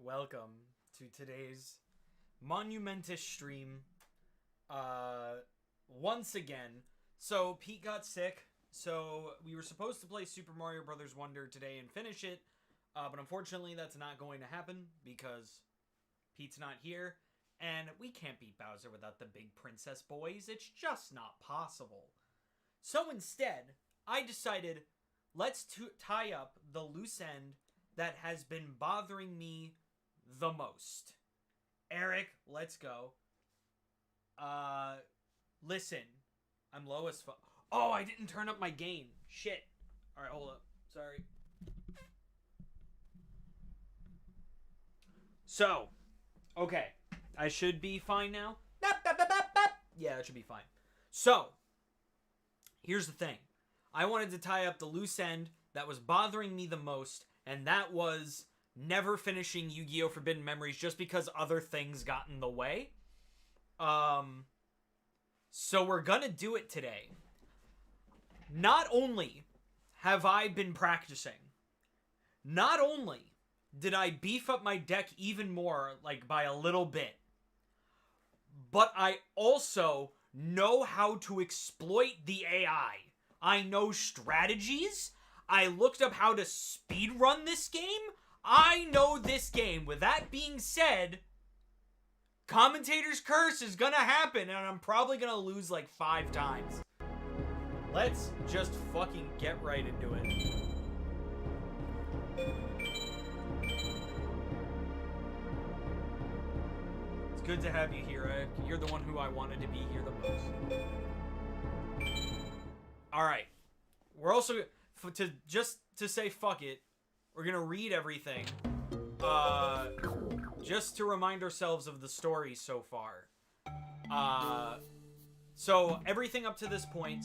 welcome to today's monumentous stream. Once again. So, Pete got sick, so we were supposed to play Super Mario Bros. Wonder today and finish it, but unfortunately that's not going to happen because Pete's not here, and we can't beat Bowser without the big princess boys. It's just not possible. So instead, I decided, let's tie up the loose end that has been bothering me the most. Eric, let's go. Listen, I'm low as fuck. Oh, I didn't turn up my gain. Shit. Alright, hold up. Sorry. So, okay. I should be fine now. Yeah, it should be fine. So, here's the thing. I wanted to tie up the loose end that was bothering me the most, and that was never finishing Yu-Gi-Oh! Forbidden Memories just because other things got in the way. So we're gonna do it today. Not only have I been practicing, not only did I beef up my deck even more, like by a little bit, but I also know how to exploit the AI. I know strategies. I looked up how to speedrun this game. I know this game. With that being said, Commentator's Curse is gonna happen, and I'm probably gonna lose like 5 times. Let's just fucking get right into it. It's good to have you here, Eric. You're the one who I wanted to be here the most. Alright. We're also, to say fuck it, we're gonna read everything. Just to remind ourselves of the story so far. So, everything up to this point,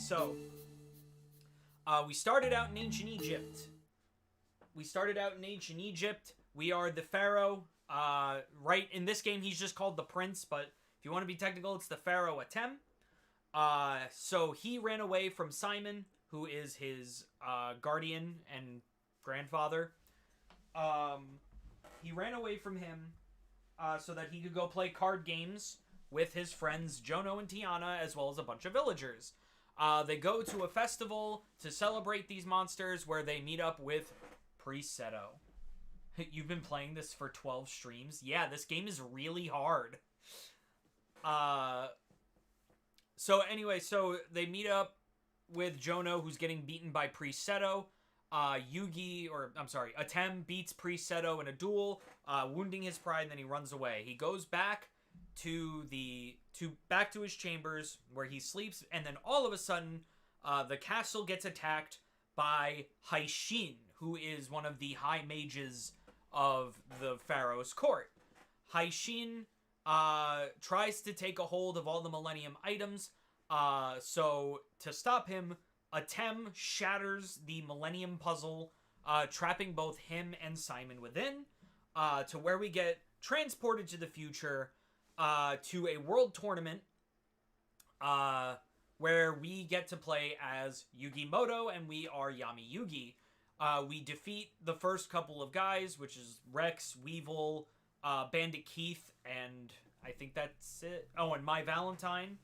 we started out in ancient Egypt. We are the pharaoh. Right, in this game, he's just called the prince, but if you want to be technical, it's the pharaoh Atem. So he ran away from Simon, who is his guardian and grandfather. He ran away from him so that he could go play card games with his friends Jono and Tiana, as well as a bunch of villagers. They go to a festival to celebrate these monsters where they meet up with Priest Seto. You've been playing this for 12 streams? Yeah, this game is really hard. So they meet up with Jono, who's getting beaten by Priest Seto. Atem beats Priest Seto in a duel, wounding his pride, and then he runs away. He goes back to his chambers where he sleeps, and then all of a sudden, the castle gets attacked by Haishin, who is one of the high mages of the pharaoh's court. Haishin tries to take a hold of all the Millennium items. So to stop him, Atem shatters the Millennium Puzzle, trapping both him and Simon within, to where we get transported to the future, to a world tournament, where we get to play as Yugimoto, and we are Yami Yugi. We defeat the first couple of guys, which is Rex, Weevil, Bandit Keith, and I think that's it. Oh, and My Valentine.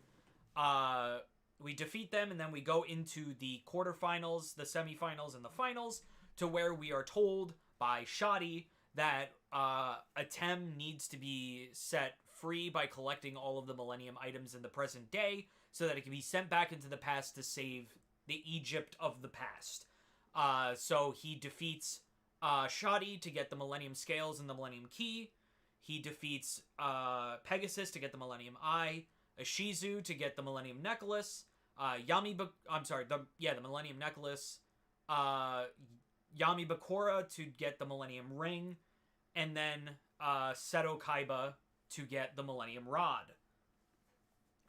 We defeat them, and then we go into the quarterfinals, the semifinals, and the finals, to where we are told by Shoddy that Atem needs to be set free by collecting all of the Millennium items in the present day, so that it can be sent back into the past to save the Egypt of the past. So he defeats Shoddy to get the Millennium Scales and the Millennium Key. He defeats Pegasus to get the Millennium Eye. Ishizu to get the Millennium Necklace. The Millennium Necklace. Yami Bakura to get the Millennium Ring. And then Seto Kaiba to get the Millennium Rod.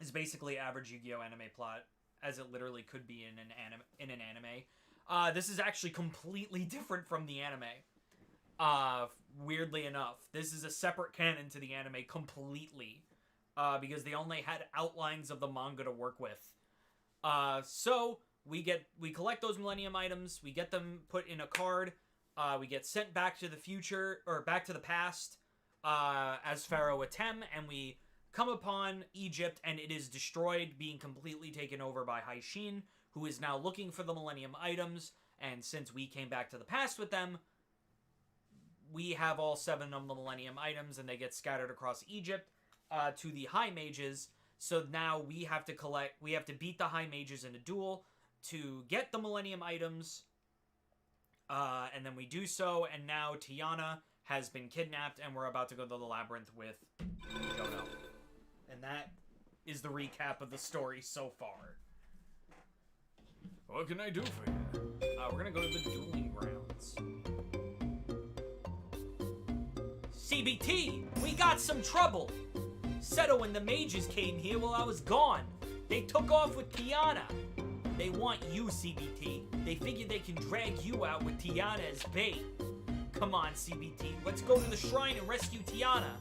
It's basically average Yu-Gi-Oh! Anime plot, as it literally could be in an anime. This is actually completely different from the anime. Weirdly enough. This is a separate canon to the anime completely. Because they only had outlines of the manga to work with. So we collect those Millennium items, we get them put in a card, we get sent back to the future, or back to the past, as Pharaoh Atem, and we come upon Egypt, and it is destroyed, being completely taken over by Haishin, who is now looking for the Millennium Items, and since we came back to the past with them, we have all 7 of the Millennium Items, and they get scattered across Egypt to the High Mages. So now we have to beat the High Mages in a duel to get the Millennium Items, and then we do so, and now Tiana has been kidnapped, and we're about to go to the labyrinth with Yugioh. And that is the recap of the story so far. What can I do for you? We're gonna go to the dueling grounds. CBT, we got some trouble. Seto and the mages came here while I was gone. They took off with Tiana. They want you, CBT. They figure they can drag you out with Tiana as bait. Come on, CBT, let's go to the shrine and rescue Tiana.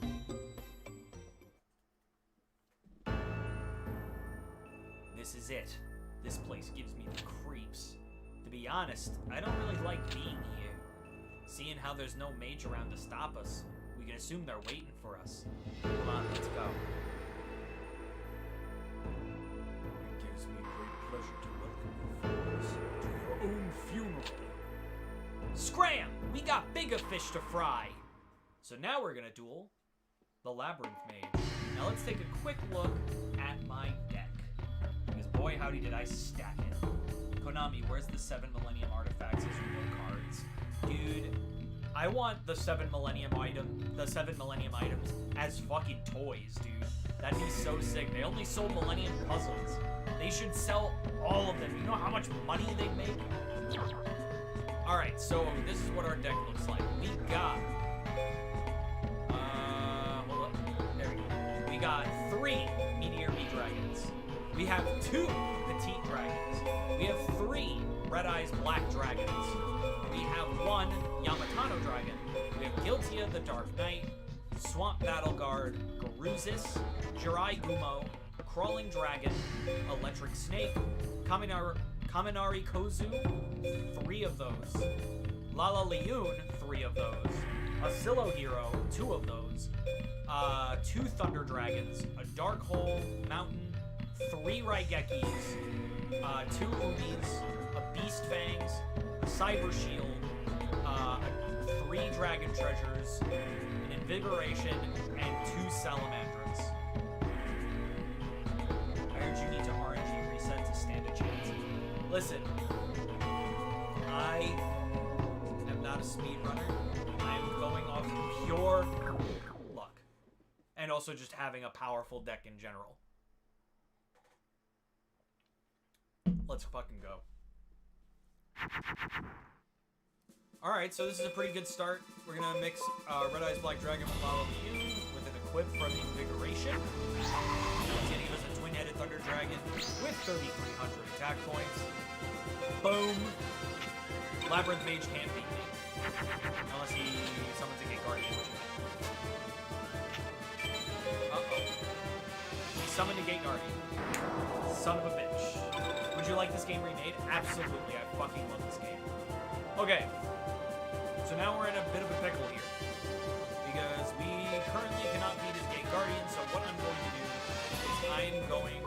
This is it. This place gives me the creeps. To be honest, I don't really like being here. Seeing how there's no mage around to stop us, we can assume they're waiting for us. Come on, let's go. It gives me great pleasure to welcome you fools to your own funeral. Scram! We got bigger fish to fry! So now we're gonna duel the Labyrinth Mage. Now let's take a quick look at my deck. Because boy howdy did I stack it. Konami, where's the 7 Millennium Artifacts as real cards? Dude, I want the 7 Millennium items as fucking toys, dude. That'd be so sick. They only sold Millennium Puzzles. They should sell all of them. You know how much money they make? Alright, so this is what our deck looks like. We got... hold up. There we go. We got 3 Meteor Meat Dragons. We have 2 Petite Dragons. We have 3 Red Eyes Black Dragons. We have 1 Yamatano Dragon. We have Giltia the Dark Knight, Swamp Battle Guard, Garuzis, Jirai Gumo, Crawling Dragon, Electric Snake, Kaminari Kozu, 3 of those. Lala Leone, 3 of those. Asilo Hero, 2 of those. 2 Thunder Dragons, a Dark Hole Mountain, 3 Raigekis, 2 Umis, a Beast Fangs, a Cyber Shield, 3 Dragon Treasures, an Invigoration, and 2 Salamandras. I heard you need to RNG reset to stand a chance. Listen, I am not a speedrunner. I am going off pure luck. And also just having a powerful deck in general. Let's fucking go. Alright, so this is a pretty good start. We're gonna mix Red Eyes Black Dragon with Lala Leone with an equip from Invigoration. It's gonna give us a twin-headed Thunder Dragon with 3,300 attack points. Boom! Labyrinth Mage can't beat me. Unless he summons a Gate Guardian, which uh-oh. He summoned a Gate Guardian. Son of a bitch. Would you like this game remade? Absolutely, I fucking love this game. Okay. So now we're in a bit of a pickle here. Because we currently cannot beat his Gate Guardian, so what I'm going to do is I'm going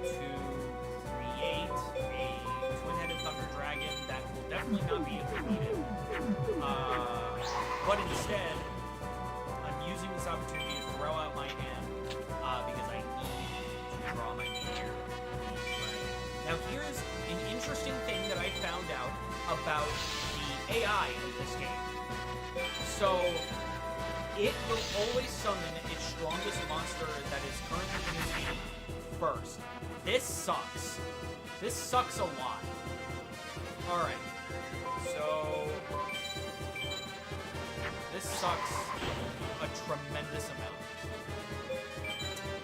to create a twin-headed Thunder Dragon that will definitely not be defeated. But instead, I'm using this opportunity to throw out my hand because I need to draw my meteor. Now here's an interesting thing that I found out about the AI in this game. So, it will always summon its strongest monster that is currently in its game first. This sucks. This sucks a lot. Alright. So, this sucks a tremendous amount.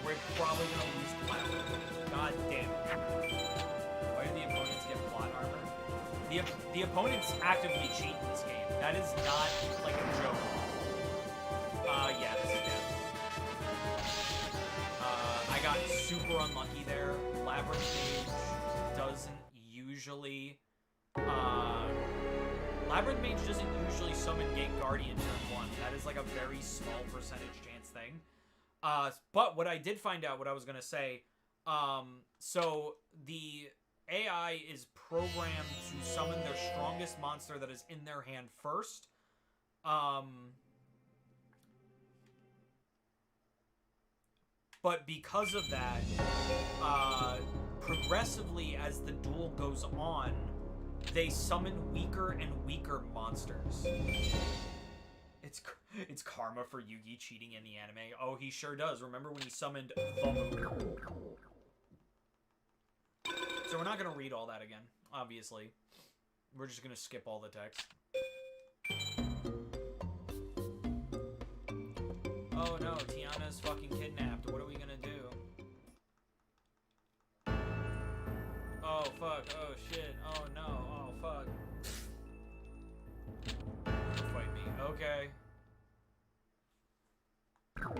We're probably gonna lose plot. God damn it. Why do the opponents get plot armor? The opponents actively cheat in this game. That is not like a joke. Yeah, this is dead. I got super unlucky there. Labyrinth Mage doesn't usually Labyrinth Mage doesn't usually summon Gate Guardian turn 1. That is like a very small percentage chance thing. But what I did find out, what I was going to say, so the AI is programmed to summon their strongest monster that is in their hand first. But because of that, progressively as the duel goes on, they summon weaker and weaker monsters. It's karma for Yugi cheating in the anime. Oh, he sure does. Remember when he summoned the moon? So we're not going to read all that again, obviously. We're just going to skip all the text. Oh no, Tiana's fucking kidnapped. What are we going to do? Oh fuck, oh shit, oh no, oh fuck. Fight me, okay.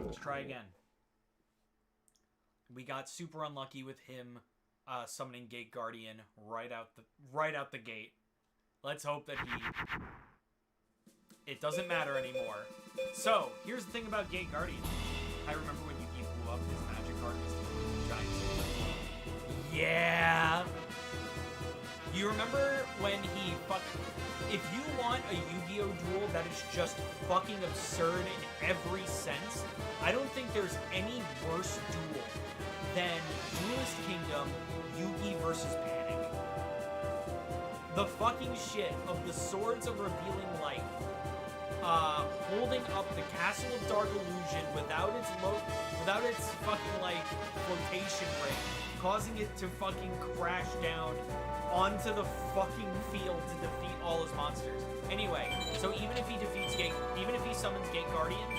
Let's try again. We got super unlucky with him summoning Gate Guardian right out the gate. Let's hope that it doesn't matter anymore. So, here's the thing about Gate Guardian. I remember when Yugi blew up his magic harvest giant sword. Yeah! You remember when he if you want a Yu-Gi-Oh duel that is just fucking absurd in every sense, I don't think there's any worse duel than Duelist Kingdom Yugi versus Panic. The fucking shit of the Swords of Revealing Light holding up the Castle of Dark Illusion without its fucking like flotation ring, causing it to fucking crash down onto the fucking field to defeat all his monsters. Anyway, so even if he summons Gate Guardian,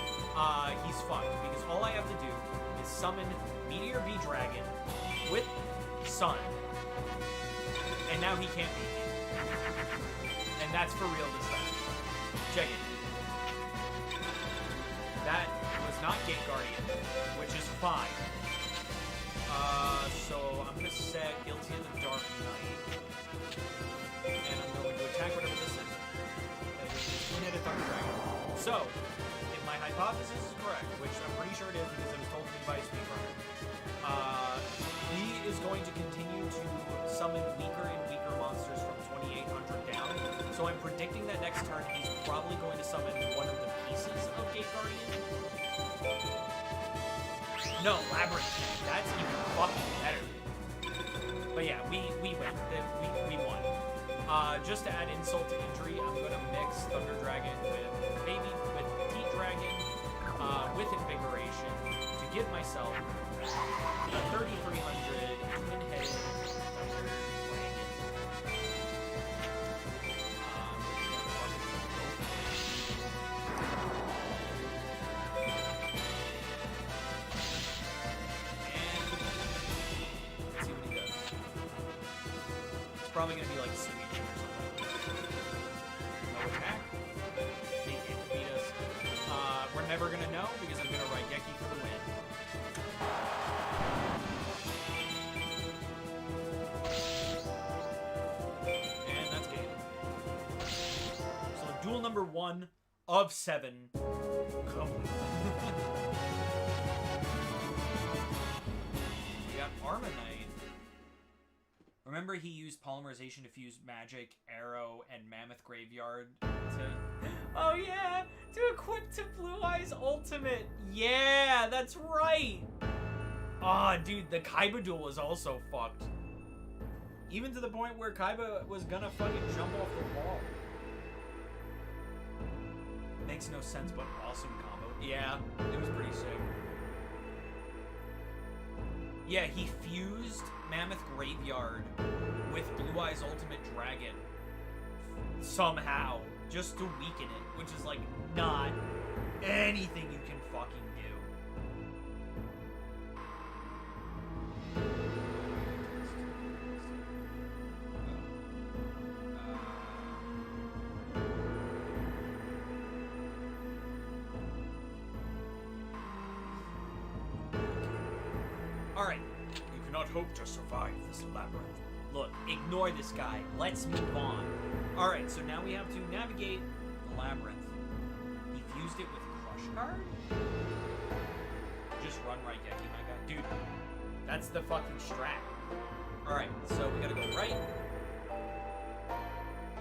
he's fucked, because all I have to do is summon Meteor V Dragon with Sun, and now he can't beat me. And that's for real this time. Check it. That was not Gate Guardian, which is fine. So I'm gonna set Guilty of the Dark Knight, and I'm going to attack whatever this is. Two-headed Thunder Dragon. So, if my hypothesis is correct, which I'm pretty sure it is because it was told to me by a speedrunner, he is going to continue to summon weaker and weaker monsters from 2800 down. So I'm predicting that next turn he's probably going to summon one of the pieces of Gate Guardian. No, Labyrinth. That's even fucking better. But yeah, we win. We won. Just to add insult to injury, I'm gonna mix Thunder Dragon with Heat Dragon, with Invigoration to give myself a 3300 twin-headed Thunder Dragon. Let's see what he does. It's probably gonna be like Sweet or something. No attack. They can't defeat us. We're never gonna know because I'm gonna Raigeki for the win. And that's game. So duel number 1 of 7. Come on. We got Armonite. Remember he used Polymerization to fuse Magic, Arrow, and Mammoth Graveyard to... Oh yeah! To equip to Blue Eyes Ultimate! Yeah, that's right! Aw, oh, dude, the Kaiba duel was also fucked. Even to the point where Kaiba was gonna fucking jump off the wall. Makes no sense, but awesome combo. Yeah, it was pretty sick. Yeah, he fused Mammoth Graveyard with Blue Eyes Ultimate Dragon somehow, just to weaken it, which is like not anything you can fucking do. Alright, you cannot hope to survive this labyrinth. Look, ignore this guy. Let's move on. Alright, so now we have to navigate the labyrinth. He fused it with Crush Guard? Just run right, Geki, my god. Dude, that's the fucking strat. Alright, so we gotta go right.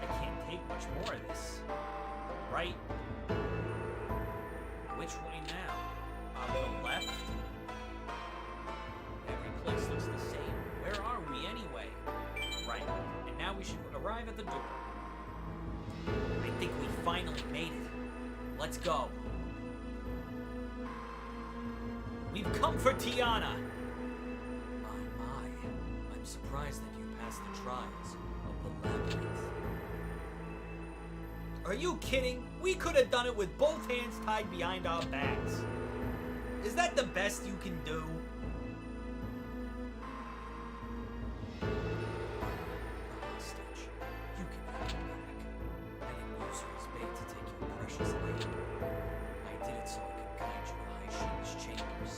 I can't take much more of this. Right? Which way now? The left? Every place looks the same. Where are we anyway? Right. And now we should arrive at the door. I think we finally made it. Let's go. We've come for Tiana. My. I'm surprised that you passed the trials of the labyrinth. Are you kidding? We could have done it with both hands tied behind our backs. Is that the best you can do? Hostage. You can have it back. I didn't use her as bait to take your precious life. I did it so I could guide you to High Shin's chambers.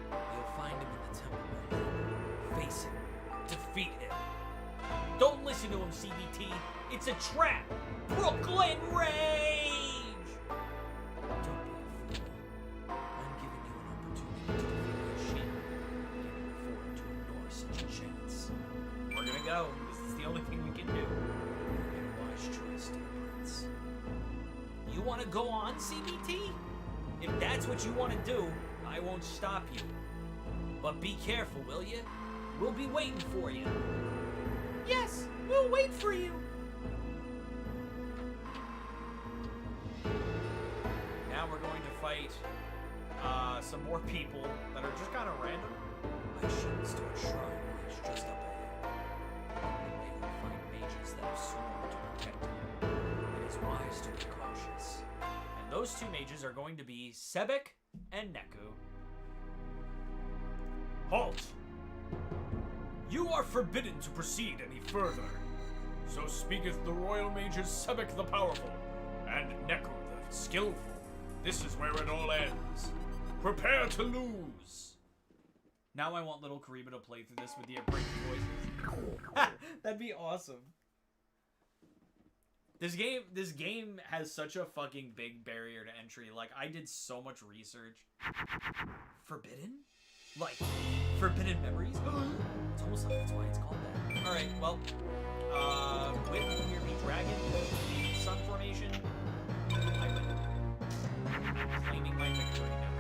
You'll find him in the temple room. Face him. Defeat him. Don't listen to him, CBT. It's a trap. Brooklyn Rage! Don't be a fool. I'm giving you an opportunity to defeat Shin. Can you afford to ignore such a chance? We're gonna go. This is the only thing we can do. You made a wise choice, dear Prince. You want to go on, CBT? If that's what you want to do, I won't stop you. But be careful, will you? We'll be waiting for you. Yes, we'll wait for you. Now we're going to fight some more people that are just kind of random. I shouldn't start shrine lies just up ahead. We may find mages that have sworn to protect him. It is wise to be cautious. And those two mages are going to be Sebek and Neku. Halt! You are forbidden to proceed any further. So speaketh the royal mages Sebek the Powerful and Neku the Skillful. This is where it all ends. Prepare to lose. Now I want little Kariba to play through this with the abridged voices. That'd be awesome. This game has such a fucking big barrier to entry. Like, I did so much research. Forbidden? Like, forbidden memories? It's almost like that's why it's called that. Alright, well, with Hear Me Dragon, the Sun Formation, I win. Claiming my victory now.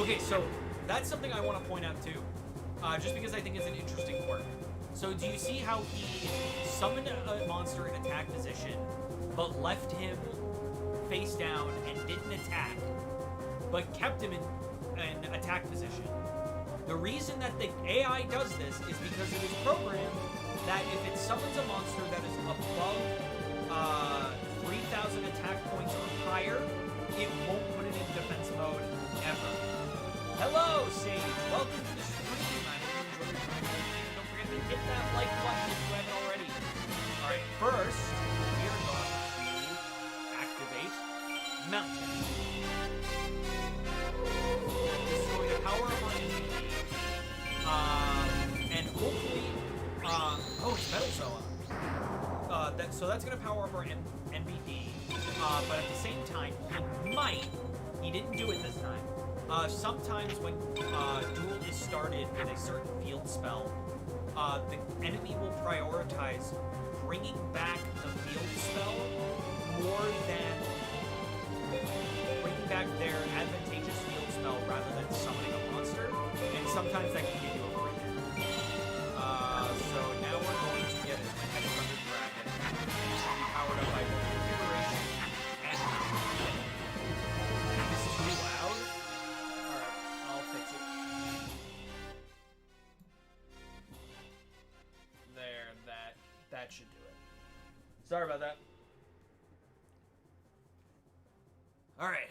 Okay, so that's something I want to point out too, just because I think it's an interesting quirk. So do you see how he summoned a monster in attack position, but left him face down and didn't attack, but kept him in attack position? The reason that the AI does this is because it is programmed that if it summons a monster that is above 3,000 attack points or higher, it won't put it in defense mode ever. Hello, Sage. Welcome to the stream. I hope you enjoyed your time. Don't forget to hit that like button if you haven't already. All right, first we are going to activate Mountain. This is going to power up our MVP. And hopefully, oh, it's Metal Zoa. So that's going to power up our NBD, but at the same time, he might, he didn't do it this time. Sometimes when Duel is started with a certain field spell, the enemy will prioritize bringing back the field spell more than bringing back their advantageous field spell rather than summoning a monster, and sometimes that can give you a free hit. So now we're going to get my next Thunder Dragon. This will be powered up by both Configuration and Mountain. This is too loud? Alright, I'll fix it. There, that should do it. Sorry about that. Alright.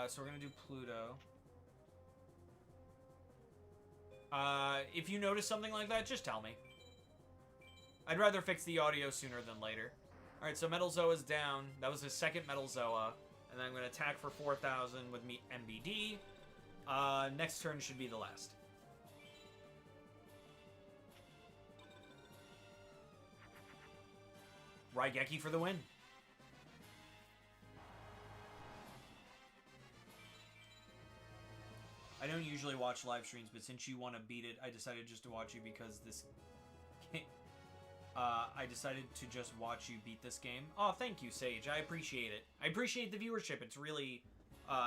So we're gonna do Pluto. If you notice something like that, just tell me. I'd rather fix the audio sooner than later. Alright, so Metal Zoa's down. That was his second Metal Zoa. And then I'm going to attack for 4,000 with me MBD. Next turn should be the last. Raigeki for the win. I don't usually watch live streams, but since you want to beat it, I decided just to watch you because this... I decided to just watch you beat this game. Oh, thank you, Sage. I appreciate it. I appreciate the viewership. It's really...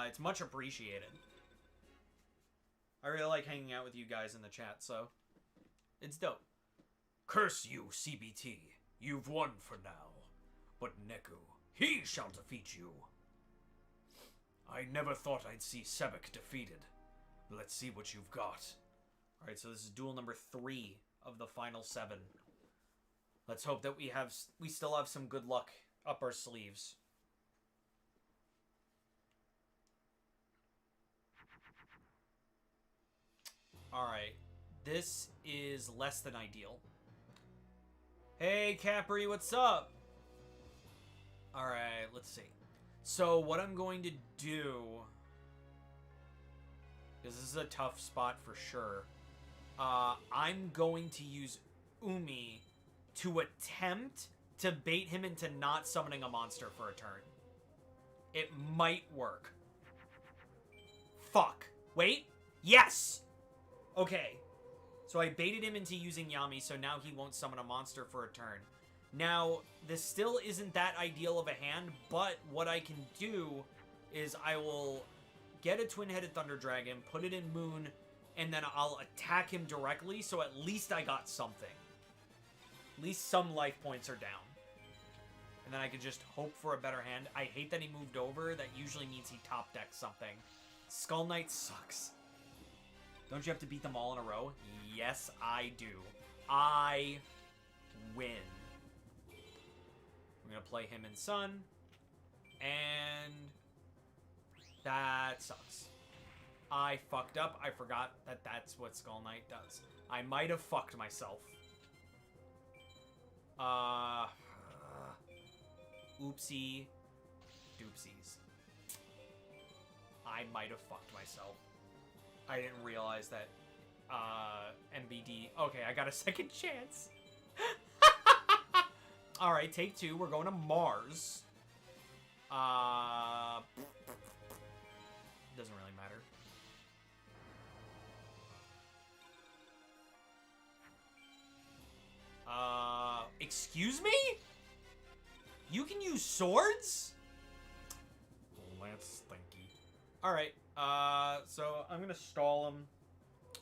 it's much appreciated. I really like hanging out with you guys in the chat, so... It's dope. Curse you, CBT. You've won for now. But Neku, he shall defeat you. I never thought I'd see Sebek defeated. Let's see what you've got. Alright, so this is duel number 3 of the final 7. Let's hope that we still have some good luck up our sleeves. Alright, this is less than ideal. Hey, Capri, what's up? Alright, let's see. So, what I'm going to do... because this is a tough spot for sure. I'm going to use Umi to attempt to bait him into not summoning a monster for a turn. It might work. Fuck. Wait. Yes! Okay. So I baited him into using Yami, so now he won't summon a monster for a turn. Now, this still isn't that ideal of a hand, but what I can do is I will get a Twin-Headed Thunder Dragon, put it in Moon, and then I'll attack him directly, so at least I got something. At least some life points are down. And then I can just hope for a better hand. I hate that he moved over. That usually means he top decks something. Skull Knight sucks. Don't you have to beat them all in a row? Yes, I do. I win. I'm going to play him in Sun. And that sucks. I fucked up. I forgot that that's what Skull Knight does. I might have fucked myself. Oopsie. Doopsies. I might have fucked myself. I didn't realize that, MBD... Okay, I got a second chance. Alright, take 2. We're going to Mars. Doesn't really matter. Excuse me? You can use swords? Well, that's stinky. Alright, so I'm gonna stall him.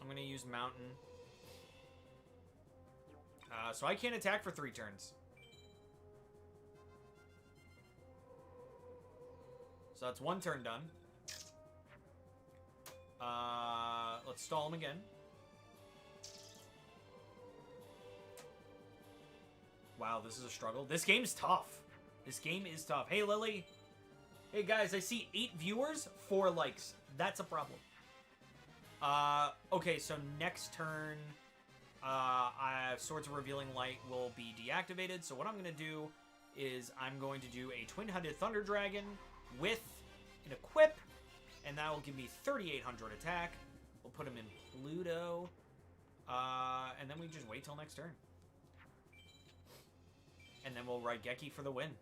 I'm gonna use Mountain. So I can't attack for 3 turns. So that's 1 turn done. Let's stall him again. Wow, this is a struggle. This game's tough. This game is tough. Hey, Lily. Hey, guys, I see 8 viewers, 4 likes. That's a problem. Okay, so next turn, Swords of Revealing Light will be deactivated. So what I'm going to do is I'm going to do a Twin-Headed Thunder Dragon with an equip, and that will give me 3,800 attack. We'll put him in Pluto, and then we just wait till next turn. And then we'll Raigeki for the win.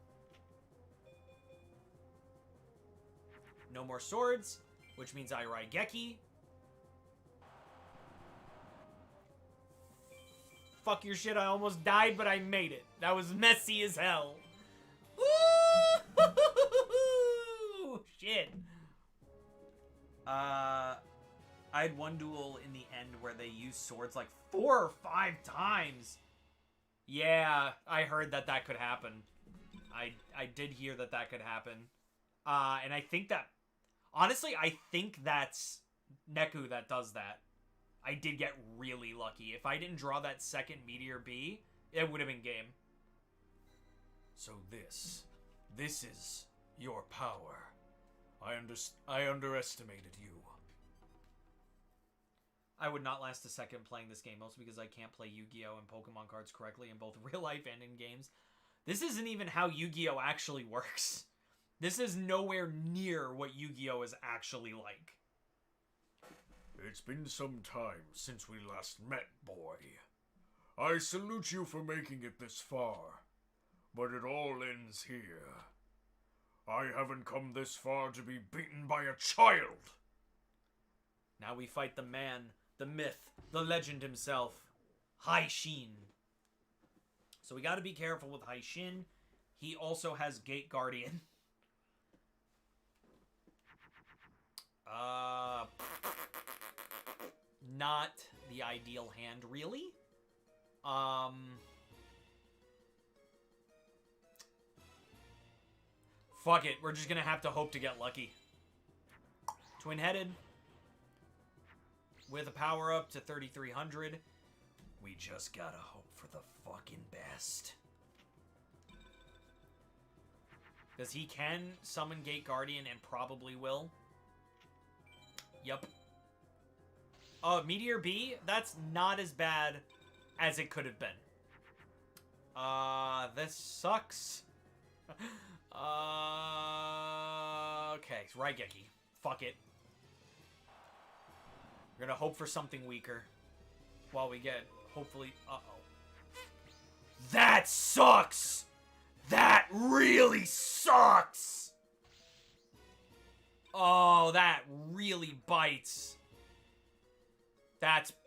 No more swords, which means I Raigeki. Fuck your shit, I almost died, but I made it. That was messy as hell. Woo! Shit. I had one duel in the end where they used swords like 4 or 5 times. Yeah, I heard that that could happen. I did hear that that could happen. And I think that... Honestly, I think that's Neku that does that. I did get really lucky. If I didn't draw that second Meteor B, it would have been game. So this is your power. I underestimated you. I would not last a second playing this game, mostly because I can't play Yu-Gi-Oh! And Pokemon cards correctly in both real life and in games. This isn't even how Yu-Gi-Oh! Actually works. This is nowhere near what Yu-Gi-Oh! Is actually like. It's been some time since we last met, boy. I salute you for making it this far, but it all ends here. I haven't come this far to be beaten by a child. Now we fight the man, the myth, the legend himself, Hai Shin. So we gotta be careful with Hai Shin. He also has Gate Guardian. Not the ideal hand, really. Fuck it, we're just gonna have to hope to get lucky. Twin-headed. With a power-up to 3,300. We just gotta hope for the fucking best. Because he can summon Gate Guardian and probably will. Yep. Meteor B? That's not as bad as it could have been. This sucks. Okay, Raigeki. Fuck it. We're gonna hope for something weaker. While we get, hopefully, That sucks! That really sucks! Oh, that really bites.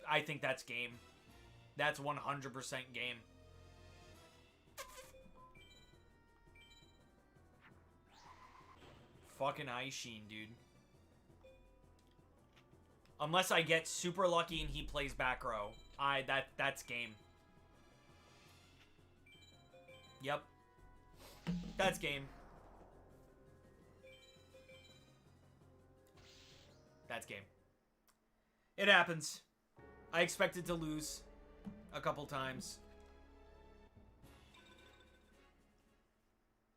I think that's game. That's 100% game. Fucking Hai Shin, dude. Unless I get super lucky and he plays back row. That's game. Yep. That's game. That's game. It happens. I expected to lose a couple times.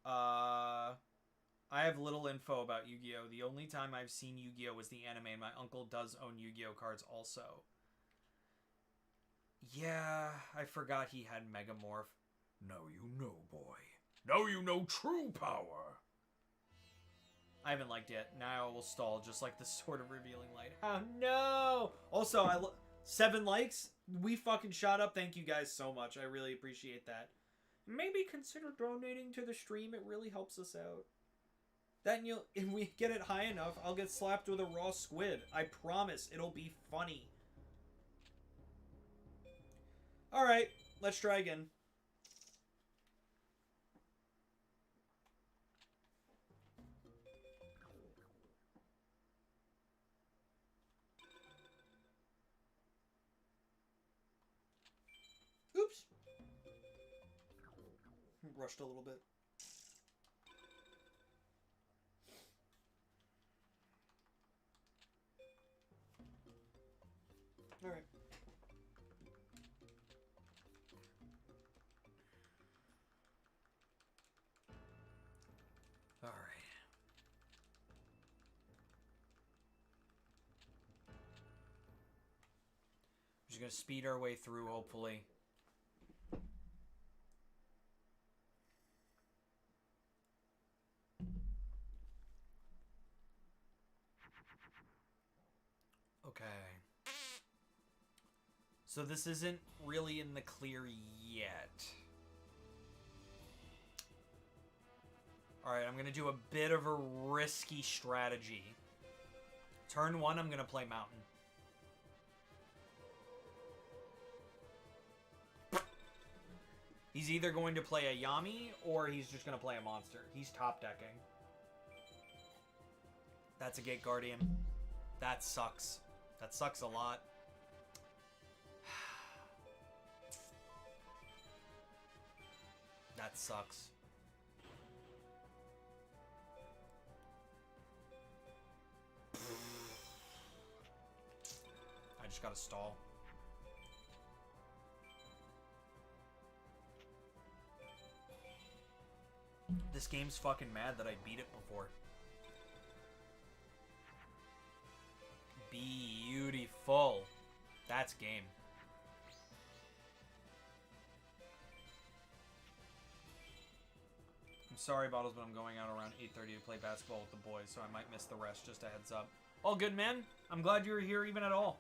I have little info about Yu-Gi-Oh! The only time I've seen Yu-Gi-Oh! Was the anime, and my uncle does own Yu-Gi-Oh! Cards also. Yeah, I forgot he had Megamorph. Now you know, boy. Now you know true power. I haven't liked it. Now I will stall, just like the Sword of Revealing Light. Oh, no! Also, 7 likes? We fucking shot up. Thank you guys so much. I really appreciate that. Maybe consider donating to the stream. It really helps us out. Then if we get it high enough, I'll get slapped with a raw squid. I promise. It'll be funny. Alright, let's try again. Oops. Rushed a little bit. All right. All right. We're just gonna speed our way through, hopefully. Okay. So this isn't really in the clear yet. Alright, I'm going to do a bit of a risky strategy. Turn 1, I'm going to play Mountain. He's either going to play a Yami, or he's just going to play a monster. He's top decking. That's a Gate Guardian. That sucks. That sucks a lot. That sucks. I just gotta stall. This game's fucking mad that I beat it before. Beautiful. That's game. I'm sorry, Bottles, but I'm going out around 8:30 to play basketball with the boys, so I might miss the rest. Just a heads up. All good, man. I'm glad you were here even at all.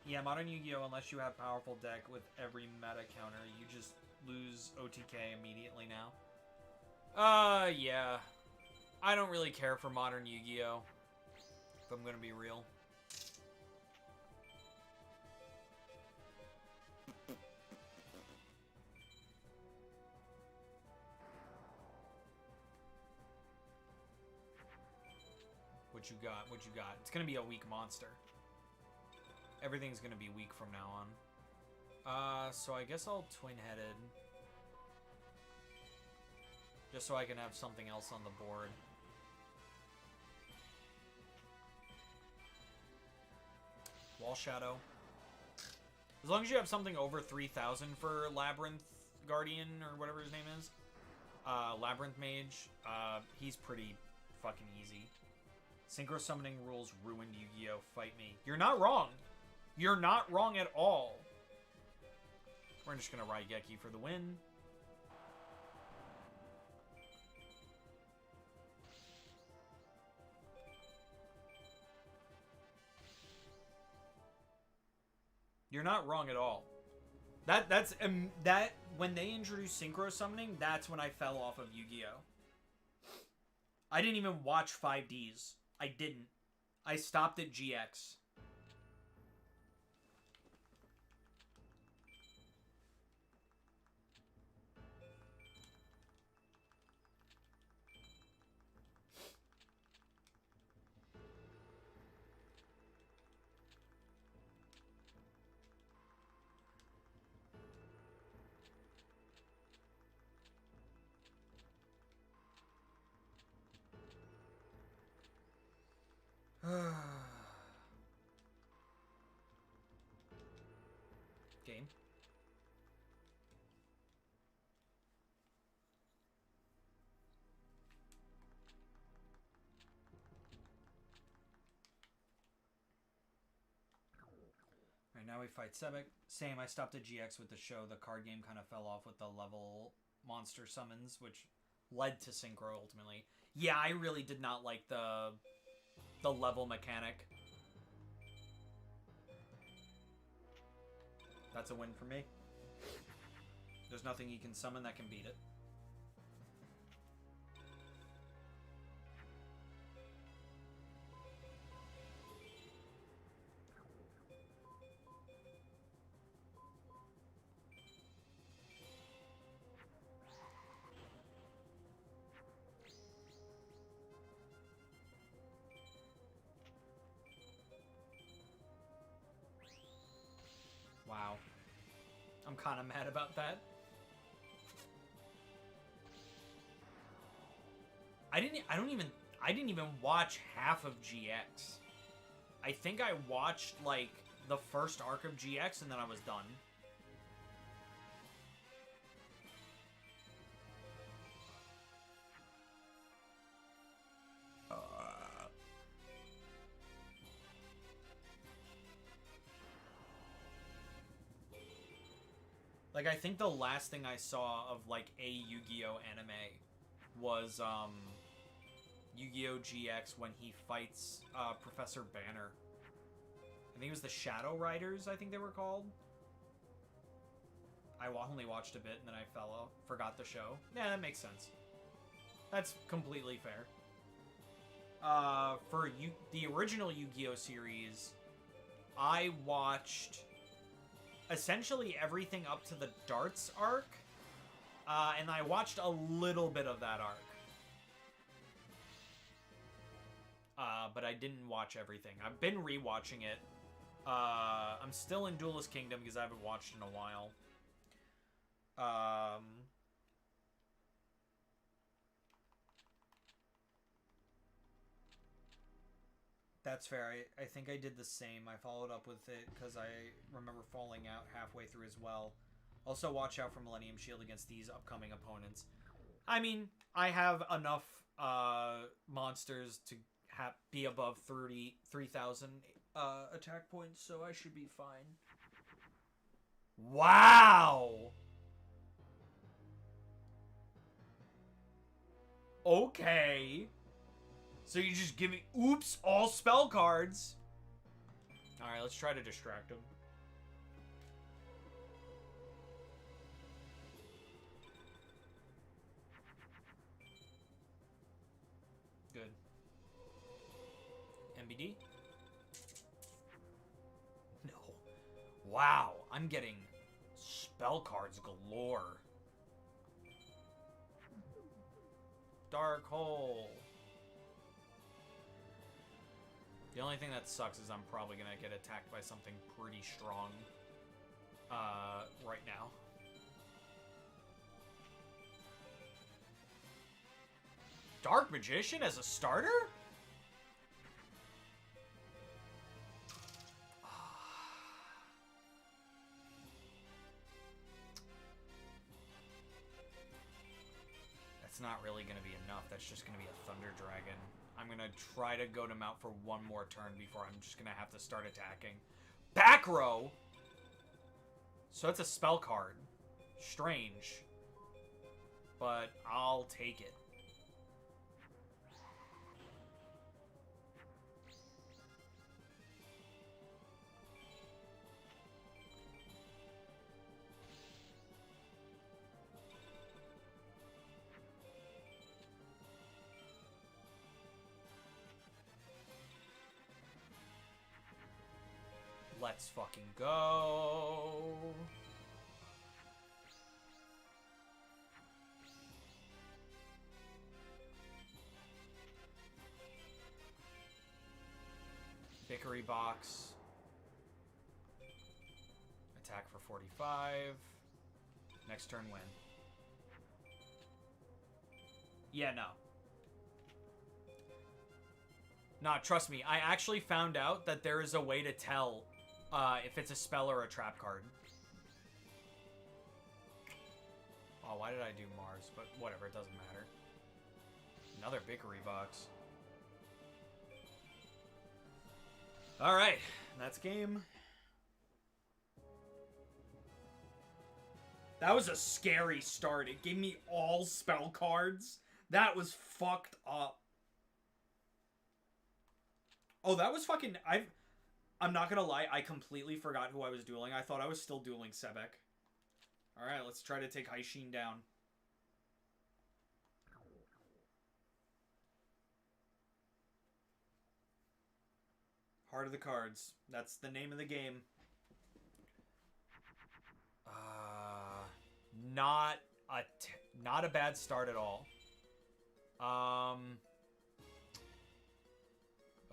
Yeah, Modern Yu-Gi-Oh! Unless you have powerful deck with every meta counter, you just lose OTK immediately now. Yeah. I don't really care for Modern Yu-Gi-Oh! If I'm gonna be real. What you got? What you got? It's gonna be a weak monster. Everything's gonna be weak from now on. So I guess I'll twin-headed. Just so I can have something else on the board. Wall Shadow. As long as you have something over 3,000 for Labyrinth Guardian, or whatever his name is. Labyrinth Mage. He's pretty fucking easy. Synchro summoning rules ruined Yu-Gi-Oh! Fight me. You're not wrong. You're not wrong at all. We're just gonna Raigeki for the win. You're not wrong at all. That's when they introduced synchro summoning, that's when I fell off of Yu-Gi-Oh! I didn't even watch 5Ds. I didn't. I stopped at GX. Game. Right now we fight Sebek. Same, I stopped at GX with the show. The card game kind of fell off with the level monster summons, which led to Synchro ultimately. Yeah, I really did not like the level mechanic. That's a win for me. There's nothing you can summon that can beat it. Wow. I'm kind of mad about that. I didn't even watch half of GX. I think I watched like the first arc of GX and then I was done. Like, I think the last thing I saw of, like, a Yu-Gi-Oh! Anime was, Yu-Gi-Oh! GX when he fights, Professor Banner. I think it was the Shadow Riders, I think they were called. I only watched a bit and then I fell off. Forgot the show. Yeah, that makes sense. That's completely fair. For the original Yu-Gi-Oh! Series, I watched essentially everything up to the Darts arc, and I watched a little bit of that arc. But I didn't watch everything. I've been rewatching it. I'm still in Duelist Kingdom because I haven't watched in a while. That's fair. I think I did the same. I followed up with it because I remember falling out halfway through as well. Also, watch out for Millennium Shield against these upcoming opponents. I mean, I have enough monsters to be above 3,000 attack points, so I should be fine. Wow! Okay. So you just give me... Oops, all spell cards. Alright, let's try to distract him. Good. MBD? No. Wow, I'm getting spell cards galore. Dark Hole. The only thing that sucks is I'm probably gonna get attacked by something pretty strong right now. Dark Magician as a starter? That's not really going to be enough. That's just going to be a Thunder Dragon. I'm going to try to go to mount for one more turn before I'm just going to have to start attacking. Back row! So it's a spell card. Strange. But I'll take it. Let's fucking go. Bickery box. Attack for 45. Next turn win. Yeah, no. Nah, trust me. I actually found out that there is a way to tell if it's a spell or a trap card. Oh, why did I do Mars? But whatever, it doesn't matter. Another Bickery box. Alright, that's game. That was a scary start. It gave me all spell cards. That was fucked up. Oh, that was fucking... I'm not gonna lie, I completely forgot who I was dueling. I thought I was still dueling Sebek. Alright, let's try to take Haishin down. Heart of the Cards. That's the name of the game. Not a bad start at all.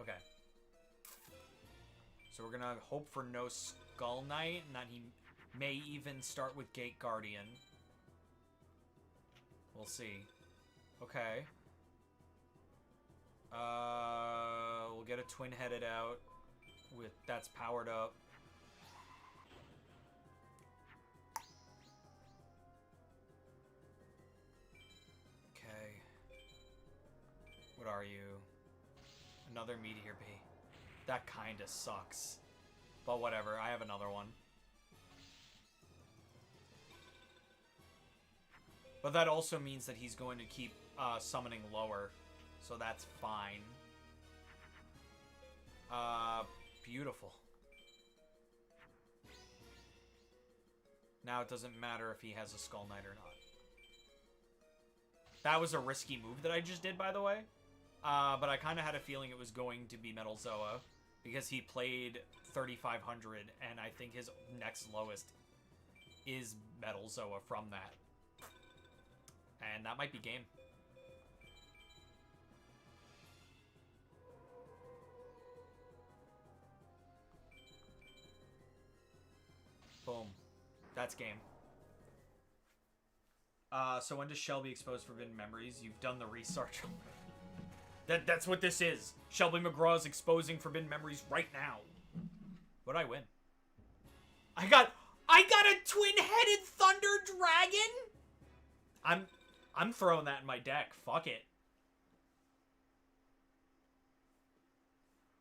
Okay. So we're gonna hope for no Skull Knight, and that he may even start with Gate Guardian. We'll see. Okay. We'll get a Twin-Headed out. That's powered up. Okay. What are you? Another Meteor Bee. That kinda sucks. But whatever, I have another one. But that also means that he's going to keep summoning lower. So that's fine. Beautiful. Now it doesn't matter if he has a Skull Knight or not. That was a risky move that I just did, by the way. But I kind of had a feeling it was going to be Metal Zoa. Because he played 3,500, and I think his next lowest is Metal Zoa from that. And that might be game. Boom. That's game. So when does Shelby expose Forbidden Memories? You've done the research. That's what this is. Shelby McGraw is exposing Forbidden Memories right now. What'd I win? I got a Twin-Headed Thunder Dragon? I'm throwing that in my deck. Fuck it.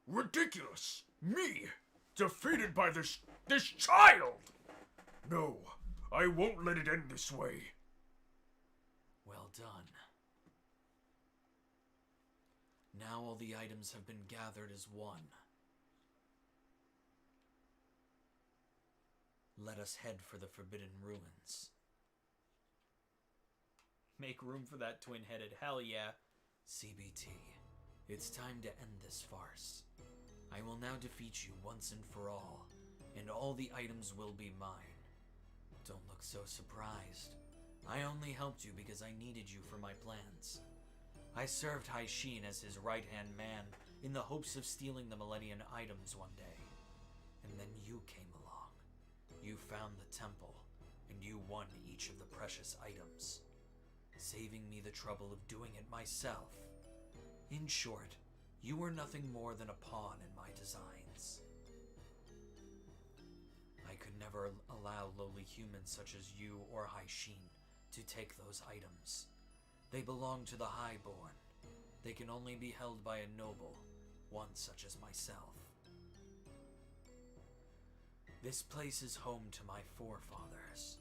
Ridiculous! Me! Defeated by this child! No, I won't let it end this way. Well done. Now all the items have been gathered as one. Let us head for the Forbidden Ruins. Make room for that twin-headed, hell yeah. CBT, it's time to end this farce. I will now defeat you once and for all, and all the items will be mine. Don't look so surprised. I only helped you because I needed you for my plans. I served Hai Shin as his right-hand man in the hopes of stealing the Millennium items one day. And then you came along. You found the temple, and you won each of the precious items, saving me the trouble of doing it myself. In short, you were nothing more than a pawn in my designs. I could never allow lowly humans such as you or Hai Shin to take those items. They belong to the Highborn. They can only be held by a noble, one such as myself. This place is home to my forefathers,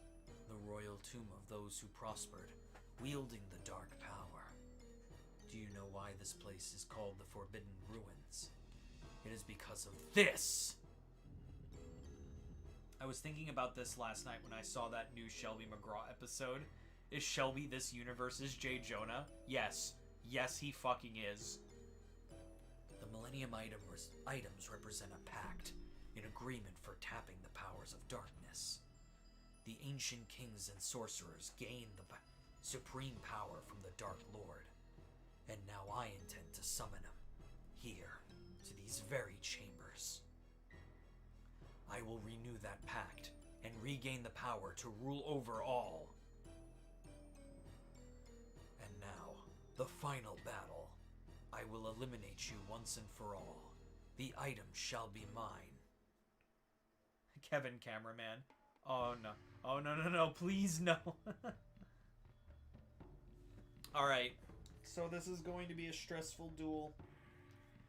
the royal tomb of those who prospered, wielding the dark power. Do you know why this place is called the Forbidden Ruins? It is because of this! I was thinking about this last night when I saw that new Shelby McGraw episode. Is Shelby this universe's J. Jonah? Yes. Yes, he fucking is. The Millennium items represent a pact, an agreement for tapping the powers of darkness. The ancient kings and sorcerers gained the supreme power from the Dark Lord, and now I intend to summon him here, to these very chambers. I will renew that pact and regain the power to rule over all. And now, the final battle. I will eliminate you once and for all. The item shall be mine. Kevin, cameraman. Oh no. Oh no, no, no, please no. Alright. So this is going to be a stressful duel.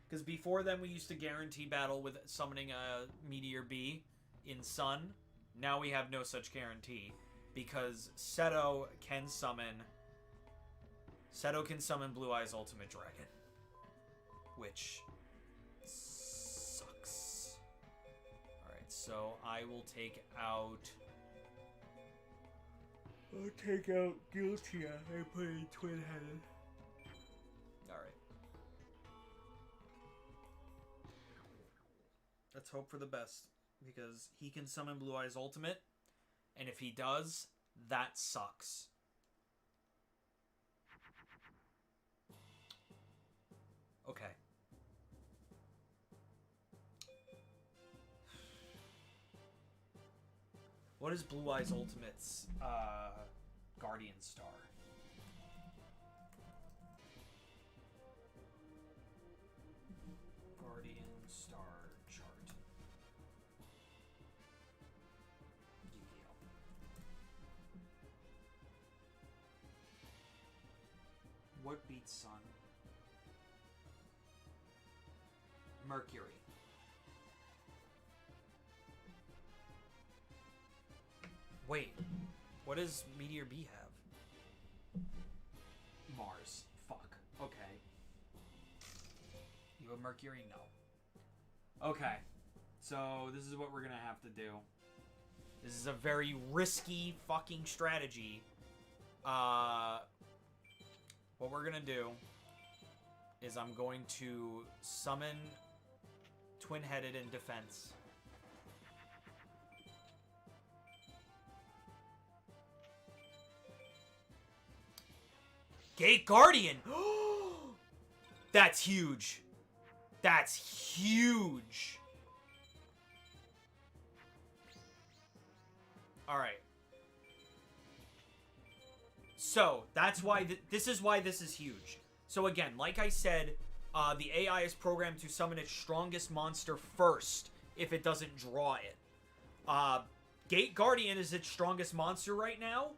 Because before then we used to guarantee battle with summoning a Meteor B in Sun. Now we have no such guarantee. Because Seto can summon Blue Eyes Ultimate Dragon. Which sucks. Alright, so I will take out... I'll take out Guiltia and put in Twin-Headed. Alright. Let's hope for the best. Because he can summon Blue Eyes Ultimate. And if he does, that sucks. Okay. What is Blue Eyes Ultimate's Guardian Star? Guardian Star chart. Yugioh. What beats Sun? Mercury. Wait, what does Meteor B have? Mars. Fuck. Okay. You have Mercury? No. Okay. So, this is what we're gonna have to do. This is a very risky fucking strategy. What we're gonna do is I'm going to summon Twin-Headed in defense. Gate Guardian! That's huge. That's huge. Alright. So, that's why this is why this is huge. So again, like I said, the AI is programmed to summon its strongest monster first if it doesn't draw it. Gate Guardian is its strongest monster right now,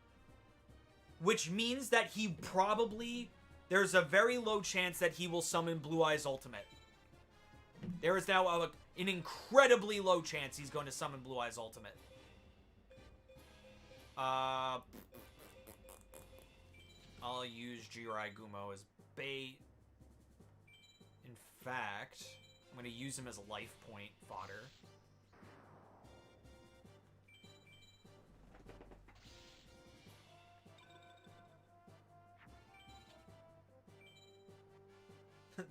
which means that he probably... There's a very low chance that he will summon Blue Eyes Ultimate. There is now an incredibly low chance he's going to summon Blue Eyes Ultimate. I'll use Jirai Gumo as bait. In fact, I'm going to use him as a life point fodder.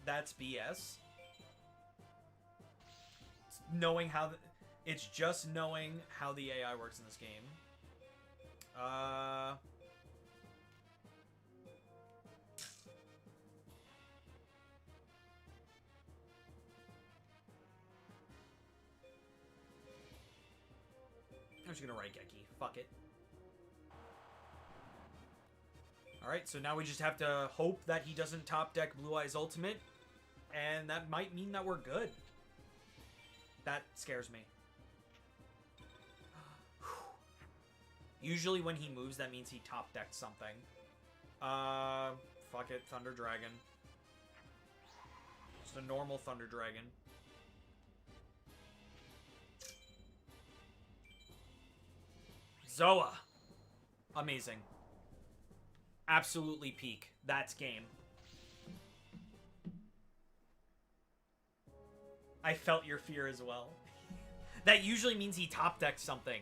That's BS. It's just knowing how the AI works in this game. I'm just gonna write Geki. Fuck it. Alright, so now we just have to hope that he doesn't top deck Blue Eyes Ultimate, and that might mean that we're good. That scares me. Usually when he moves, that means he top decked something. Fuck it, Thunder Dragon. Just a normal Thunder Dragon. Zoa. Amazing. Absolutely peak. That's game. I felt your fear as well. That usually means he top decks something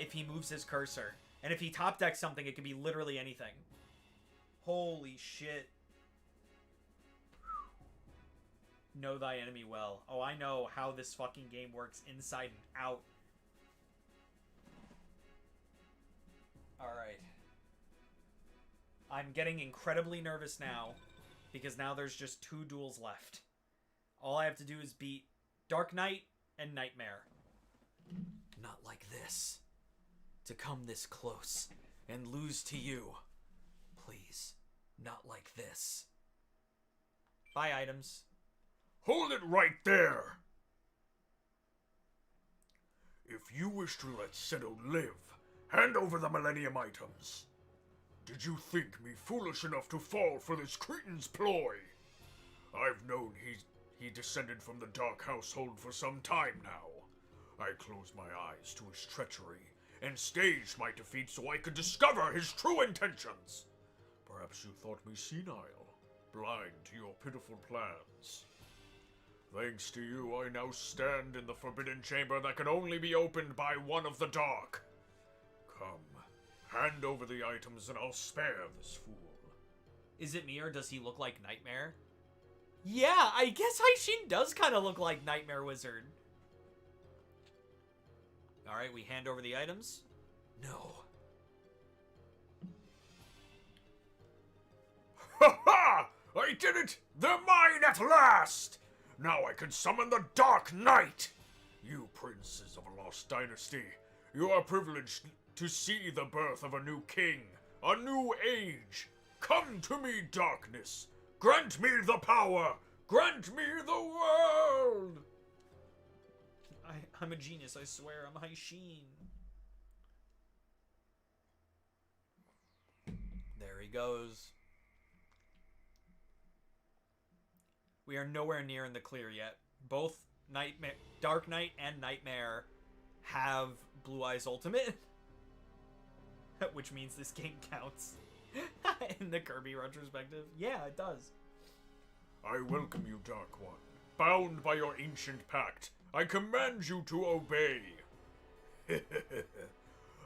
if he moves his cursor. And if he top decks something, it could be literally anything. Holy shit. Know thy enemy well. Oh, I know how this fucking game works inside and out. Alright. I'm getting incredibly nervous now, because now there's just 2 duels left. All I have to do is beat Dark Knight and Nightmare. Not like this. To come this close and lose to you. Please, not like this. Buy items. Hold it right there! If you wish to let Seto live, hand over the Millennium items. Did you think me foolish enough to fall for this cretin's ploy? I've known he descended from the Dark Household for some time now. I closed my eyes to his treachery and staged my defeat so I could discover his true intentions. Perhaps you thought me senile, blind to your pitiful plans. Thanks to you, I now stand in the Forbidden Chamber that can only be opened by one of the Dark. Come, hand over the items and I'll spare this fool. Is it me or does he look like Nightmare? Yeah, I guess Haishin does kind of look like Nightmare Wizard. Alright, we hand over the items. No. Ha ha! I did it! They're mine at last! Now I can summon the Dark Knight! You princes of a lost dynasty, you are privileged to see the birth of a new king, a new age. Come to me, darkness! Grant me the power! Grant me the world! I'm a genius, I swear. I'm Haishin. There he goes. We are nowhere near in the clear yet. Both Dark Knight and Nightmare have Blue Eyes Ultimate. Which means this game counts. In the Kirby retrospective. Yeah, it does. I welcome you, Dark One. Bound by your ancient pact, I command you to obey.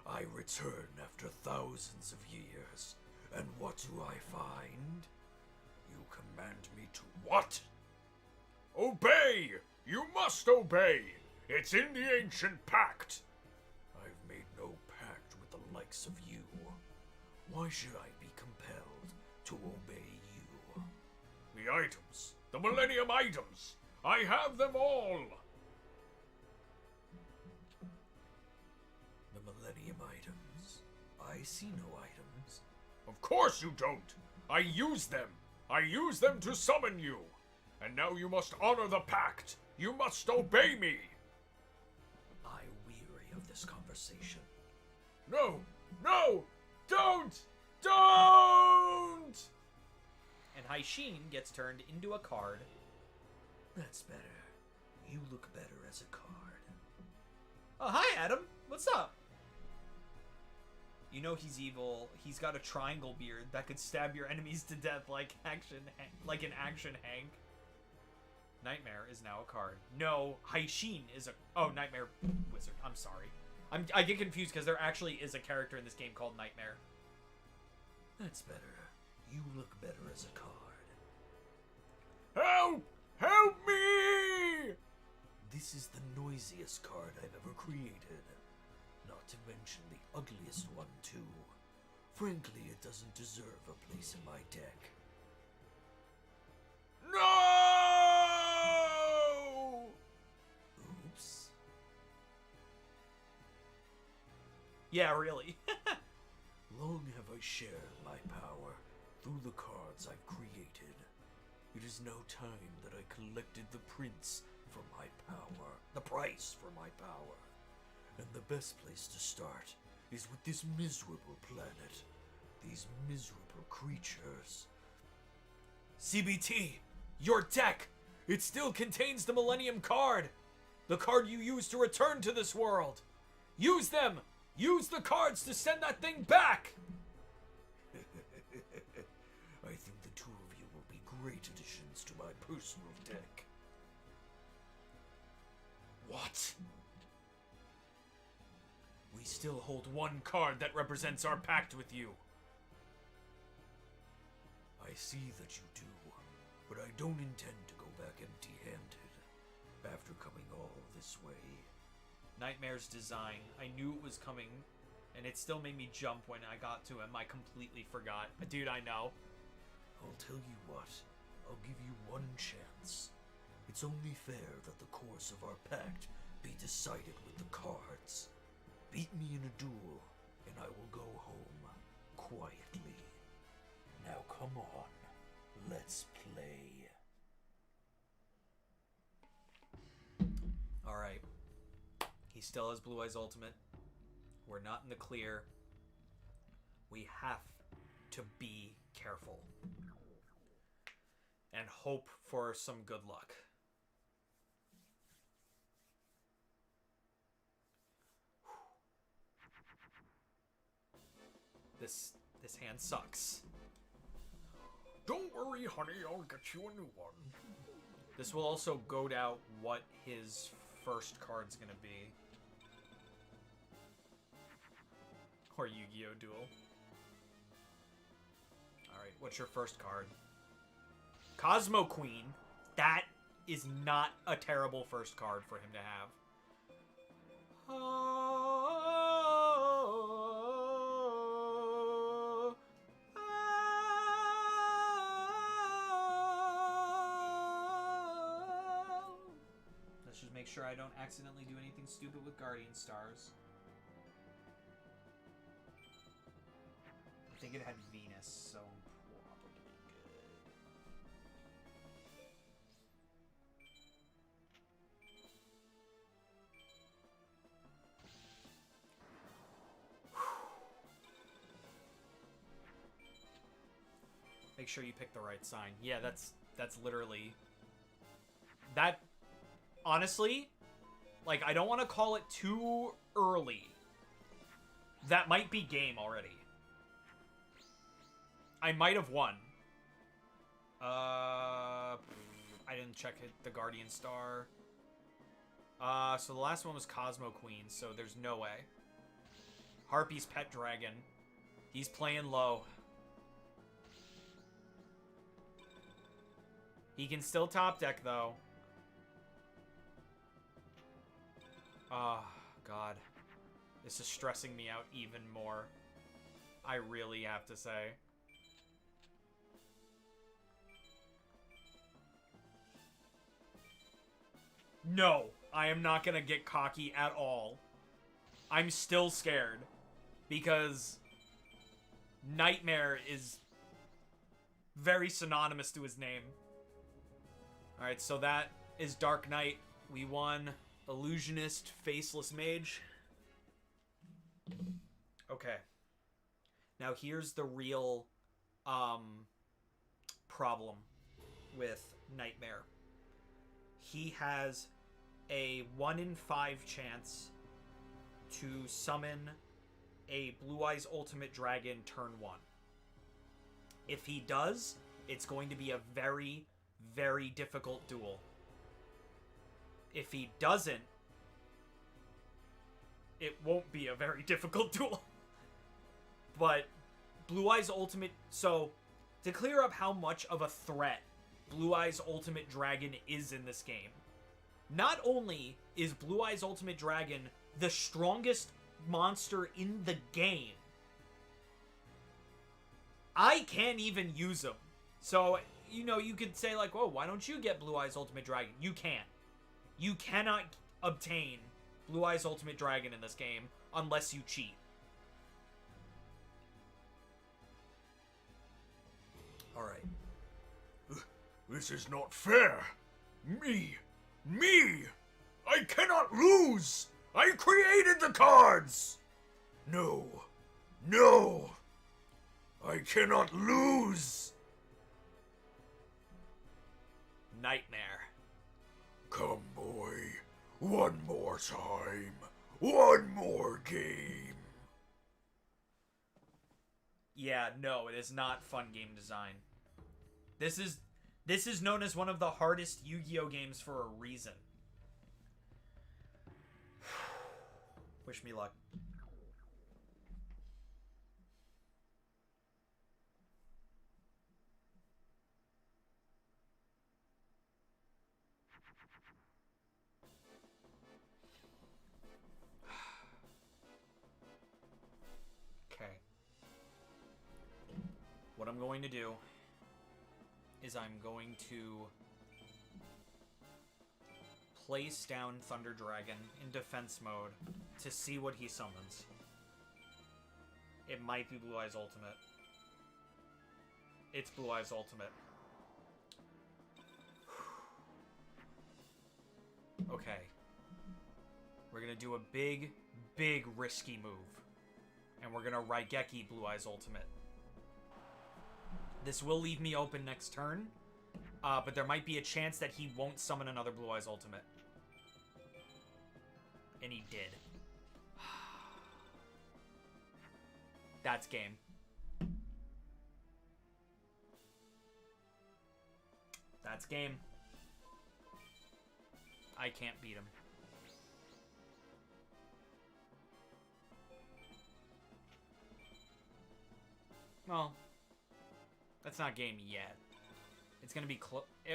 I return after thousands of years, and what do I find? You command me to what? Obey! You must obey! It's in the ancient pact! I've made no pact with the likes of you. Why should I be compelled to obey you? The items! The Millennium items! I have them all! The Millennium items? I see no items. Of course you don't! I use them! I use them to summon you! And now you must honor the pact! You must obey me! I weary of this conversation. No! No! Don't! Don't! And Haishin gets turned into a card. That's better. You look better as a card. Oh, hi, Adam. What's up? You know he's evil. He's got a triangle beard that could stab your enemies to death like an action Hank. Nightmare is now a card. No, Haishin is a... Oh, Nightmare Wizard. I'm sorry. I get confused because there actually is a character in this game called Nightmare. That's better. You look better as a card. Help! Help me! This is the noisiest card I've ever created. Not to mention the ugliest one, too. Frankly, it doesn't deserve a place in my deck. No! Oops. Yeah, really. Long have I shared my power through the cards I've created. It is now time that I collected the prince for my power, the price for my power. And the best place to start is with this miserable planet. These miserable creatures. CBT, your deck! It still contains the Millennium card! The card you used to return to this world! Use them! Use the cards to send that thing back! I think the two of you will be great additions to my personal deck. What? We still hold one card that represents our pact with you. I see that you do, but I don't intend to go back empty-handed after coming all this way. Nightmare's design. I knew it was coming, and it still made me jump when I got to him. I completely forgot. Dude, I know. I'll tell you what, I'll give you one chance. It's only fair that the course of our pact be decided with the cards. Beat me in a duel, and I will go home quietly. Now come on, let's play. Alright. He still has Blue Eyes Ultimate. We're not in the clear. We have to be careful. And hope for some good luck. This hand sucks. Don't worry, honey, I'll get you a new one. This will also goad out what his first card's gonna be. Or Yu-Gi-Oh! Duel. Alright, what's your first card? Cosmo Queen. That is not a terrible first card for him to have. Let's just make sure I don't accidentally do anything stupid with Guardian Stars. I think it had Venus, so probably good. Make sure you pick the right sign. Yeah, that's literally... That, honestly, like, I don't want to call it too early. That might be game already. I might have won. I didn't check it, the Guardian Star. So the last one was Cosmo Queen, so there's no way. Harpy's Pet Dragon. He's playing low. He can still top deck, though. Oh, God. This is stressing me out even more. I really have to say. No, I am not gonna get cocky at all. I'm still scared. Because Nightmare is very synonymous to his name. Alright, so that is Dark Knight. We won Illusionist, Faceless Mage. Okay. Now here's the real problem with Nightmare. He has a 1 in 5 chance to summon a Blue Eyes Ultimate Dragon turn 1. If he does, it's going to be a very, very difficult duel. If he doesn't, it won't be a very difficult duel. But Blue Eyes Ultimate... So, to clear up how much of a threat Blue Eyes Ultimate Dragon is in this game, not only is Blue Eyes Ultimate Dragon the strongest monster in the game, I can't even use him. So, you know, you could say like, whoa, why don't you get Blue Eyes Ultimate Dragon? You can't. You cannot obtain Blue Eyes Ultimate Dragon in this game unless you cheat. Alright. This is not fair. Me! I cannot lose! I created the cards! No. I cannot lose! Nightmare. Come, boy. One more time. One more game. Yeah, no, it is not fun game design. This is known as one of the hardest Yu-Gi-Oh games for a reason. Wish me luck. Okay. What I'm going to do is I'm going to place down Thunder Dragon in defense mode to see what he summons. It might be Blue Eyes Ultimate. It's Blue Eyes Ultimate. Okay. We're gonna do a big, big risky move. And we're gonna Raigeki Blue Eyes Ultimate. This will leave me open next turn. But there might be a chance that he won't summon another Blue Eyes Ultimate. And he did. That's game. That's game. I can't beat him. Well, that's not game yet. It's gonna be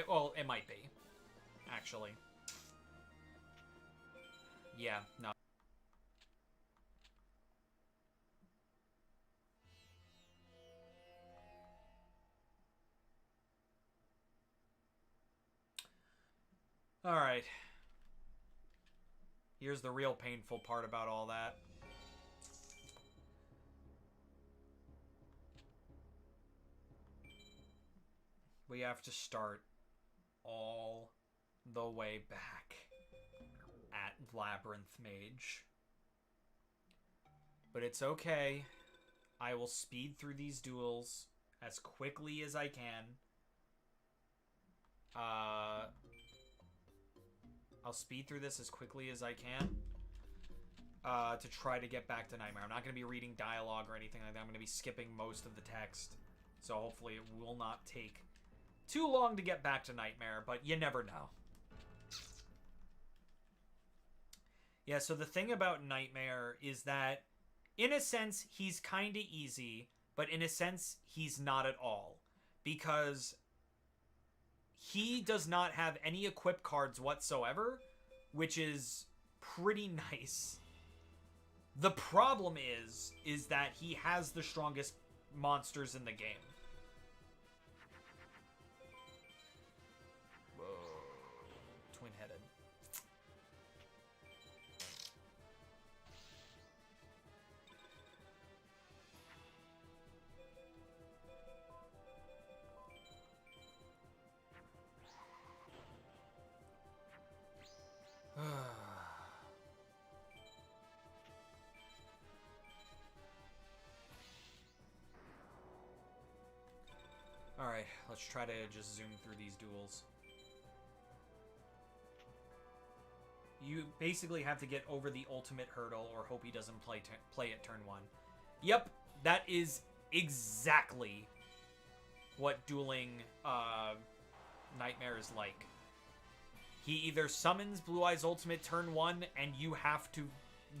well, it might be. Actually. Yeah, no. Alright. Here's the real painful part about all that. We have to start all the way back at Labyrinth Mage. But it's okay. I will speed through these duels as quickly as I can. I'll speed through this as quickly as I can to try to get back to Nightmare. I'm not going to be reading dialogue or anything like that. I'm going to be skipping most of the text. So hopefully it will not take too long to get back to Nightmare, but you never know. Yeah, so the thing about Nightmare is that, in a sense, he's kind of easy, but in a sense, he's not at all. Because he does not have any equip cards whatsoever, which is pretty nice. The problem is that he has the strongest monsters in the game. Whoa. Twin-headed. Alright, let's try to just zoom through these duels. You basically have to get over the ultimate hurdle or hope he doesn't play at turn 1. Yep, that is exactly what dueling Nightmare is like. he either summons Blue Eyes Ultimate turn 1 and you have to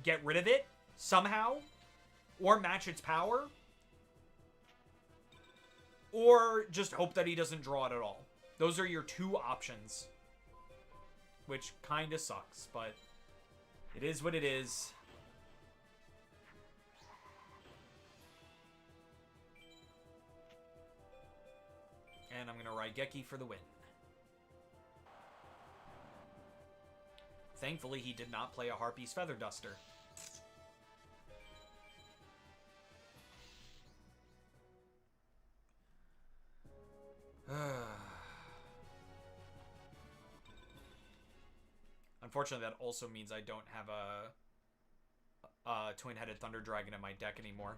get rid of it somehow, or match its power, or just hope that he doesn't draw it at all. Those are your two options, which kind of sucks, but it is what it is. And I'm going to Raigeki for the win. Thankfully, he did not play a Harpy's Feather Duster. Unfortunately, that also means I don't have a Twin-Headed Thunder Dragon in my deck anymore.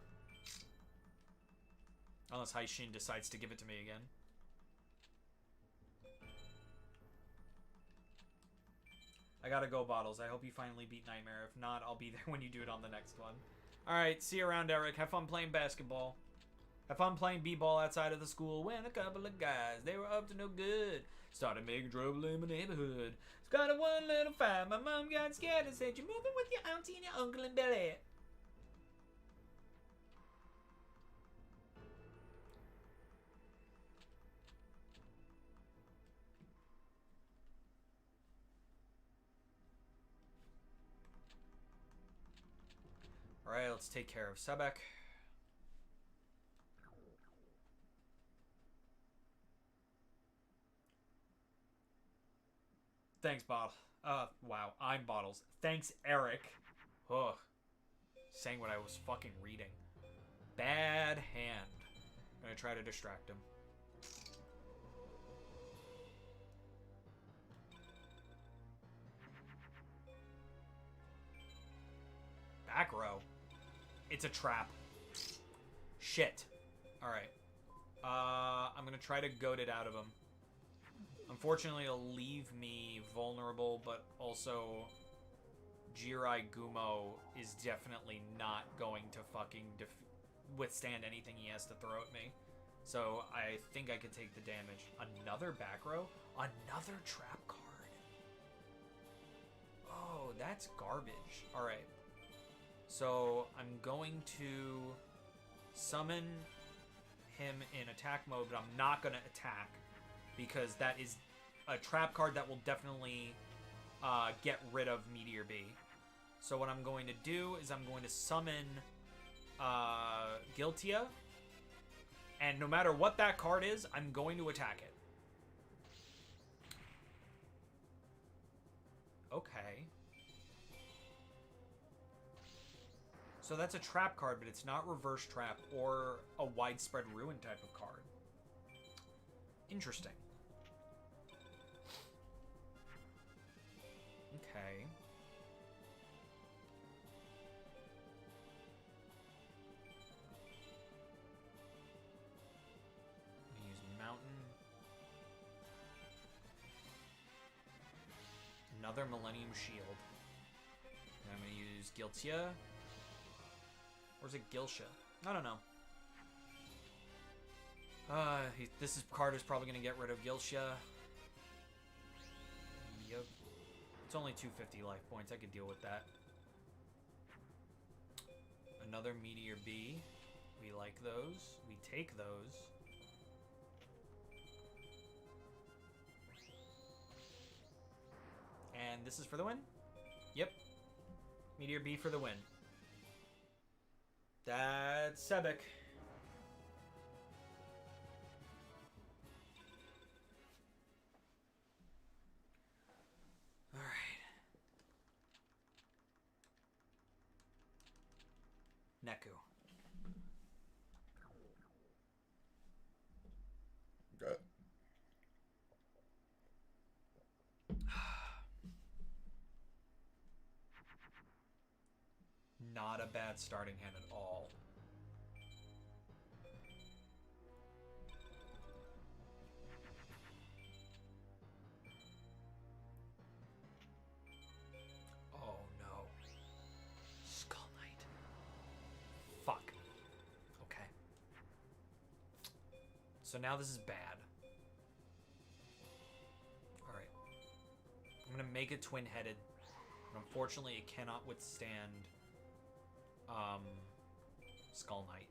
Unless Haishin decides to give it to me again. I gotta go, Bottles. I hope you finally beat Nightmare. If not, I'll be there when you do it on the next one. Alright, see you around, Eric. Have fun playing basketball. Have fun playing b-ball outside of the school when a couple of guys, they were up to no good. Started making trouble in my neighborhood. Started one little fight. My mom got scared and said, "You're moving with your auntie and your uncle in Bel Air." Alright, let's take care of Sebek. Thanks, Bob. Wow, I'm Bottles. Thanks, Eric. Ugh. Saying what I was fucking reading. Bad hand. I'm gonna try to distract him. Back row. It's a trap. Shit. Alright. I'm gonna try to goad it out of him. Unfortunately, it'll leave me vulnerable, but also Jirai Gumo is definitely not going to fucking withstand anything he has to throw at me. So I think I could take the damage. Another back row? Another trap card. Oh, that's garbage. Alright. So I'm going to summon him in attack mode, but I'm not going to attack because that is a trap card that will definitely get rid of Meteor B. So what I'm going to do is I'm going to summon Giltia, and no matter what that card is, I'm going to attack it. Okay. So that's a trap card, but it's not reverse trap or a widespread ruin type of card. Interesting. Okay. I'm gonna use Mountain. Another Millennium Shield. And I'm gonna use Giltia. Or is it Gilsha? I don't know. This card is probably going to get rid of Gilsha. Yep. It's only 250 life points. I could deal with that. Another Meteor B. We like those. We take those. And this is for the win? Yep. Meteor B for the win. That's Sebek. Alright. Neku. Okay. Not a bad starting hand at all. Oh no. Skull Knight. Fuck. Okay. So now this is bad. Alright. I'm gonna make it twin-headed. Unfortunately, it cannot withstand Skull Knight.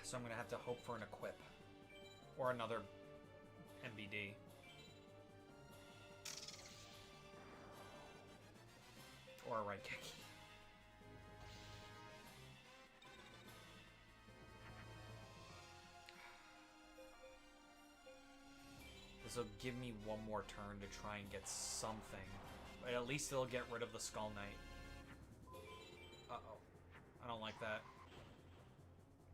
So I'm gonna have to hope for an equip or another MBD. Or a right kick. This will give me one more turn to try and get something. But at least it'll get rid of the Skull Knight. Uh-oh. I don't like that.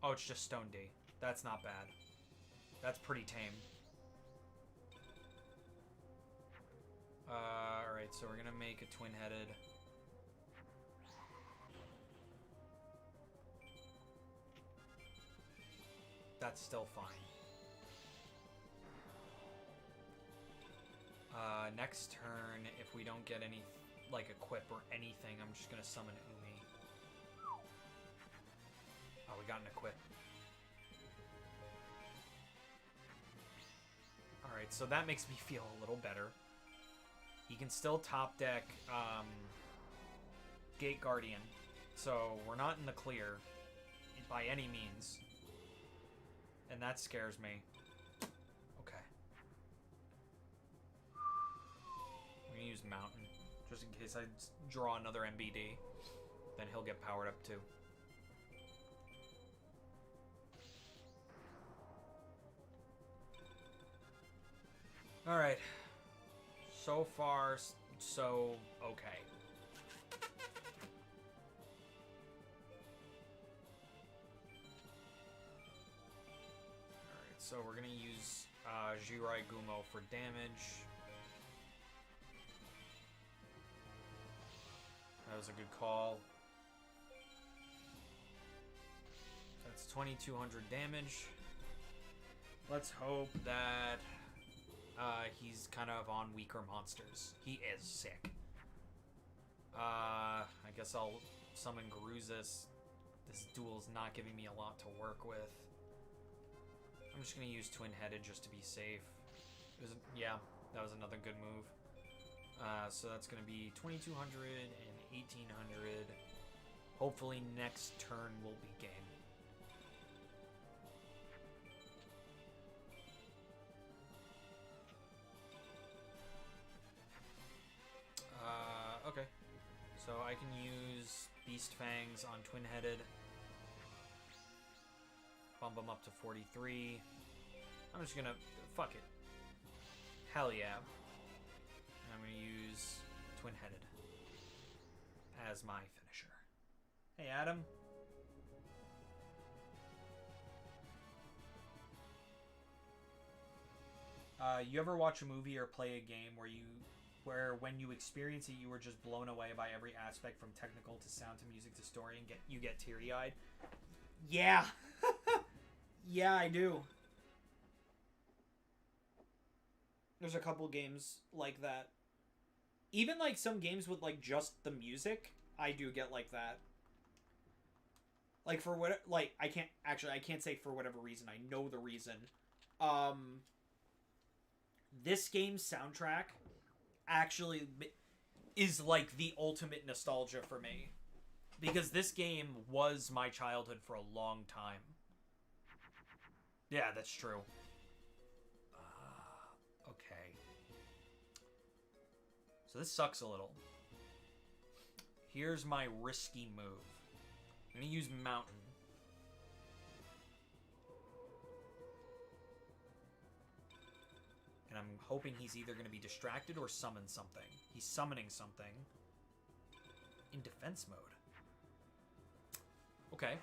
Oh, it's just Stone D. That's not bad. That's pretty tame. Alright, so we're gonna make a twin-headed. That's still fine. Next turn, if we don't get any, like, equip or anything, I'm just gonna summon Umi. Oh, we got an equip. Alright, so that makes me feel a little better. He can still top deck Gate Guardian, so we're not in the clear by any means. And that scares me. Okay. I'm gonna use Mountain, just in case I draw another MBD. Then he'll get powered up too. Alright. So far, so okay. Alright, so we're gonna use Jirai Gumo for damage. That was a good call. That's 2,200 damage. Let's hope that he's kind of on weaker monsters. He is sick. I guess I'll summon Garuzis. This duel's not giving me a lot to work with. I'm just gonna use twin-headed just to be safe. Yeah, that was another good move. So that's gonna be 2,200 and 1,800. Hopefully next turn will be game. Okay. So I can use Beast Fangs on twin-headed. Bump them up to 43. I'm just gonna... Fuck it. Hell yeah. And I'm gonna use twin-headed as my finisher. Hey, Adam. You ever watch a movie or play a game where when you experience it, you were just blown away by every aspect, from technical to sound to music to story, and you get teary-eyed? Yeah. Yeah, I do. There's a couple games like that. Even like some games with like just the music, I do get like that. Like for what, like I can't say for whatever reason. I know the reason. This game's soundtrack actually is like the ultimate nostalgia for me, because this game was my childhood for a long time. Yeah, that's true. Okay. So this sucks a little. Here's my risky move. I'm gonna use Mountain. And I'm hoping he's either going to be distracted or summon something. He's summoning something in defense mode. Okay.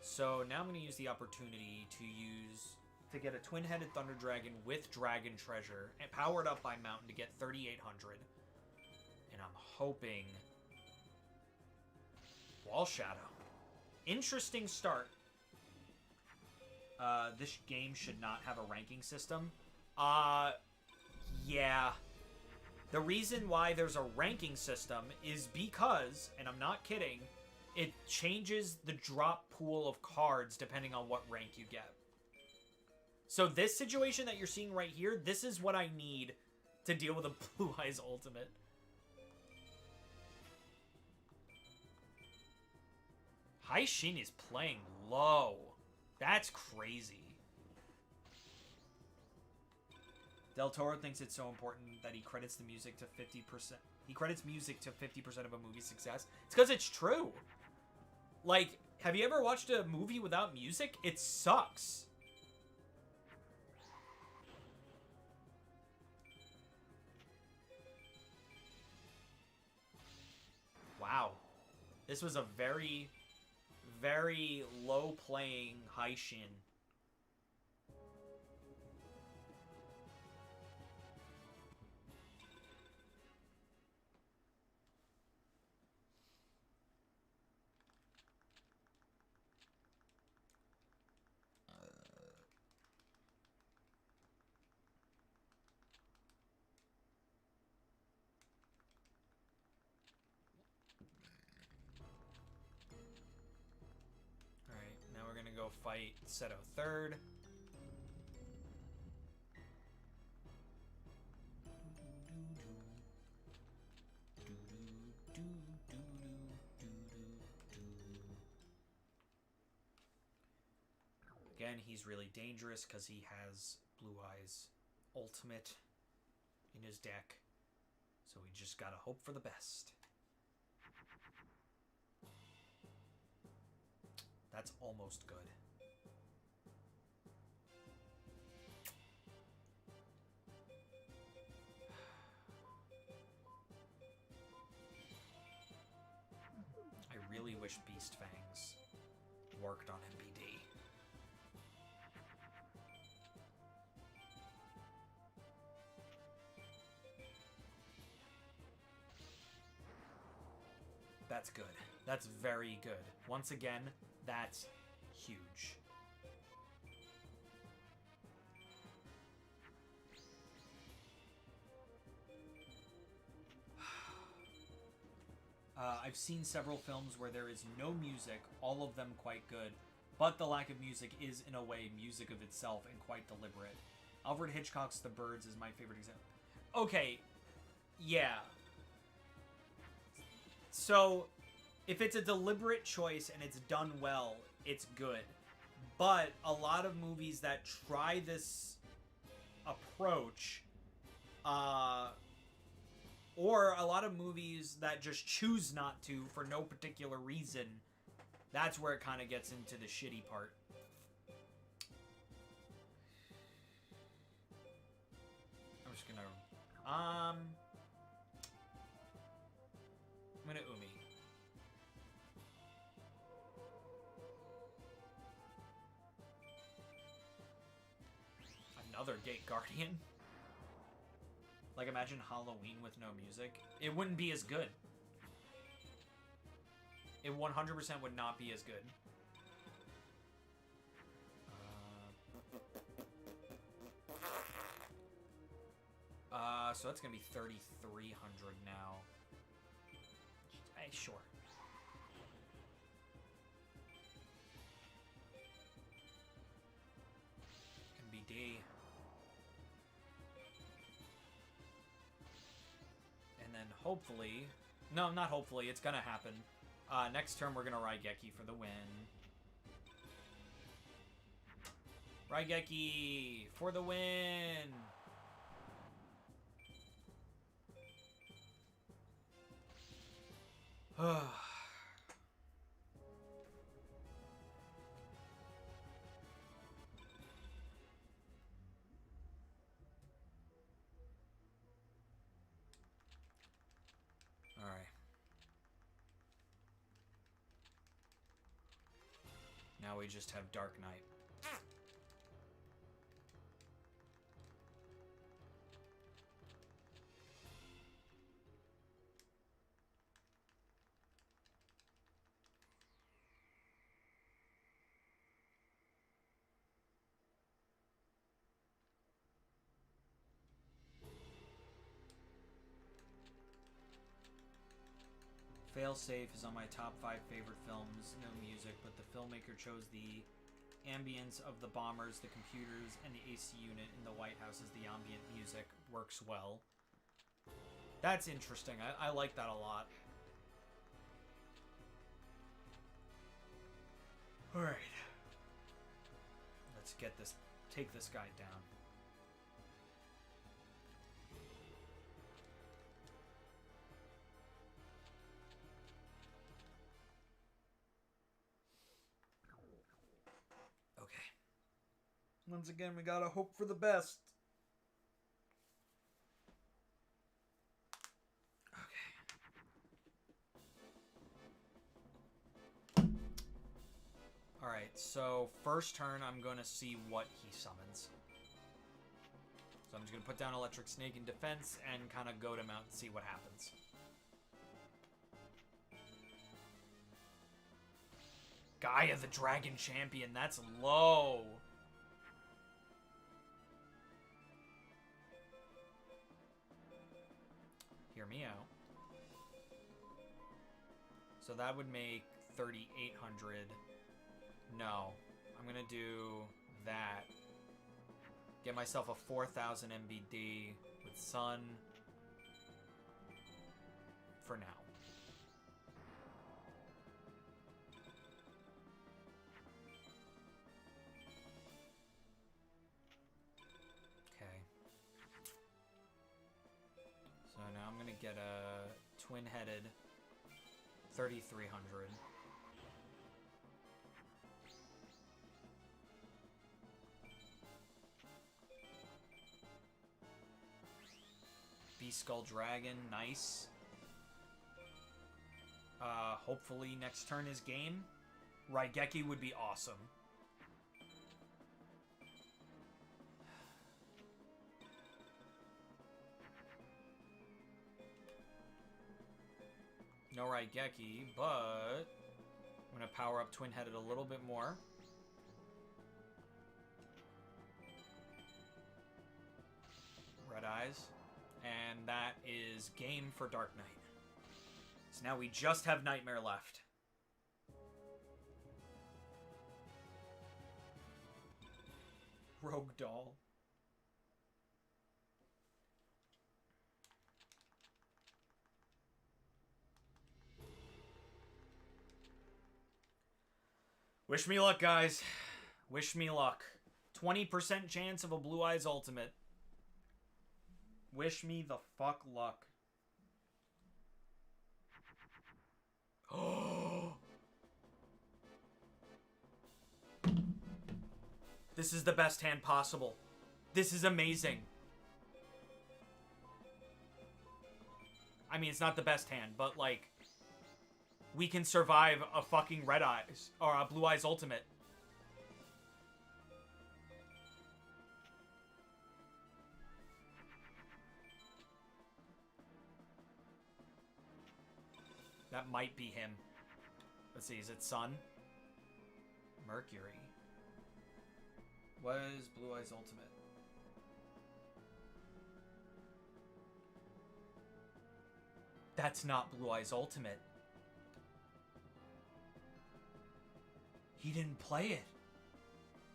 So now I'm going to use the opportunity to get a twin-headed Thunder Dragon with Dragon Treasure and powered up by Mountain to get 3,800. And I'm hoping Wall Shadow. Interesting start. This game should not have a ranking system. Yeah. The reason why there's a ranking system is because, and I'm not kidding, it changes the drop pool of cards depending on what rank you get. So this situation that you're seeing right here, this is what I need to deal with a Blue Eyes ultimate. Hai Shin is playing low. That's crazy. Del Toro thinks it's so important that he credits the music to 50%. He credits music to 50% of a movie's success. It's because it's true. Like, have you ever watched a movie without music? It sucks. Wow. This was a very, very low playing Hai Shin. Go fight Seto third. Again, he's really dangerous because he has Blue Eyes ultimate in his deck. So we just gotta hope for the best. That's almost good. I really wish Beast Fangs worked on MBD. That's good. That's very good. Once again, that's huge. I've seen several films where there is no music, all of them quite good, but the lack of music is, in a way, music of itself and quite deliberate. Alfred Hitchcock's The Birds is my favorite example. Okay, yeah. So, if it's a deliberate choice and it's done well, it's good. But a lot of movies that try this approach, or a lot of movies that just choose not to for no particular reason, that's where it kind of gets into the shitty part. I'm just gonna... I'm gonna Umi. Another Gate Guardian? Like, imagine Halloween with no music. It wouldn't be as good. It 100% would not be as good. So that's gonna be 3,300 now. Hey, sure. MBD. And then hopefully... No, not hopefully. It's gonna happen. Next turn, we're gonna Raigeki for the win. Raigeki for the win! Alright. Now we just have Dark Knight. Failsafe is on my top 5 favorite films. No music, but the filmmaker chose the ambience of the bombers, the computers, and the AC unit in the White House as the ambient music. Works well. That's interesting. I like that a lot. Alright. Let's get this... Take this guy down. Okay. Once again, we gotta hope for the best. Alright, so first turn, I'm going to see what he summons. So I'm just going to put down Electric Snake in defense and kind of go to mount and see what happens. Gaia the Dragon Champion, that's low. Hear me out. So that would make 3,800. No, I'm gonna do that. Get myself a 4,000 MBD with Sun for now. Okay. So now I'm gonna get a twin-headed 3,300. Beast Skull Dragon, nice. Hopefully next turn is game. Raigeki would be awesome. No Raigeki, but I'm gonna power up Twin-Headed a little bit more. Red Eyes. And that is game for Dark Knight. So now we just have Nightmare left. Rogue Doll. Wish me luck, guys. Wish me luck. 20% chance of a Blue Eyes Ultimate. Wish me the fuck luck. Oh! This is the best hand possible. This is amazing. I mean, it's not the best hand, but like, we can survive a fucking Red Eyes or a Blue Eyes Ultimate. That might be him. Let's see, is it Sun? Mercury. What is Blue Eyes Ultimate? That's not Blue Eyes Ultimate. He didn't play it.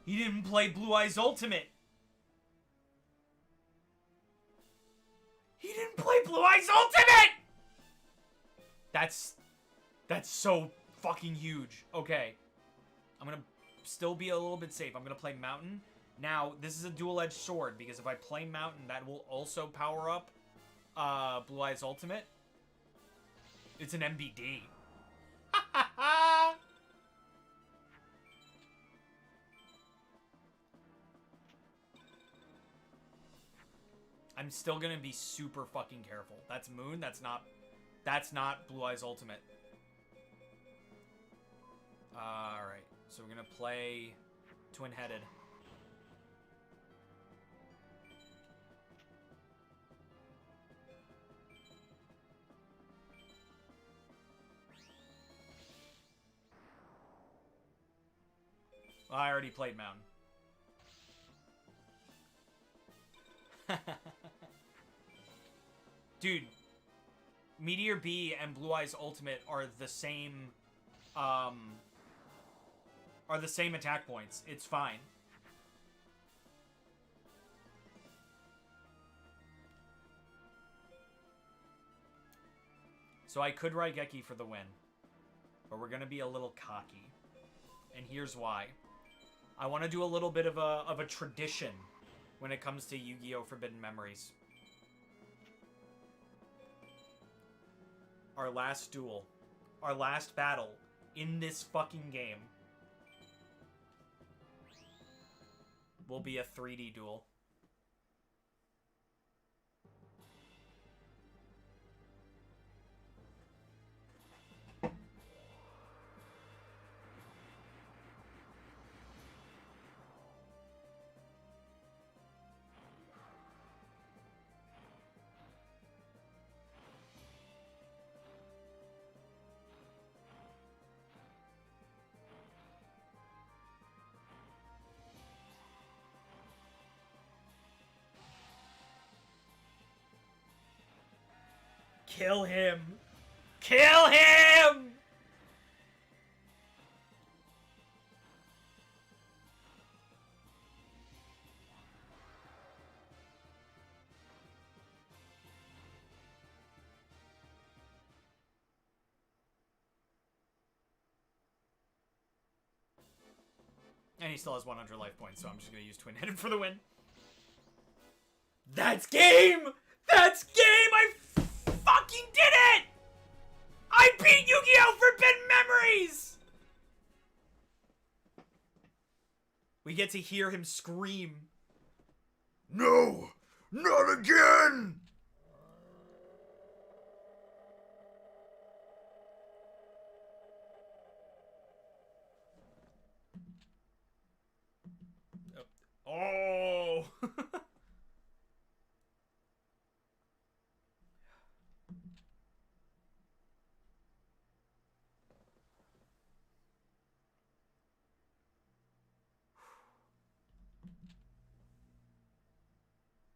He didn't play Blue Eyes Ultimate. He didn't play Blue Eyes Ultimate! That's so fucking huge. Okay. I'm gonna still be a little bit safe. I'm gonna play Mountain. Now, this is a dual-edged sword, because if I play Mountain, that will also power up Blue Eyes Ultimate. It's an MBD. I'm still gonna be super fucking careful. That's Moon, that's not Blue Eyes Ultimate. Alright, so we're gonna play Twin-Headed. Well, I already played Mountain. Dude, Meteor B and Blue Eyes Ultimate are the same attack points. It's fine. So I could Raigeki for the win, but we're gonna be a little cocky, and here's why. I want to do a little bit of a tradition when it comes to Yu-Gi-Oh! Forbidden Memories. Our last duel, our last battle in this fucking game will be a 3D duel. Kill him! Kill him! And he still has 100 life points, so I'm just gonna use Twin-Headed for the win. That's game! That's game! I fucking did it! I beat Yu-Gi-Oh! Forbidden Memories! We get to hear him scream. No! Not again! Oh!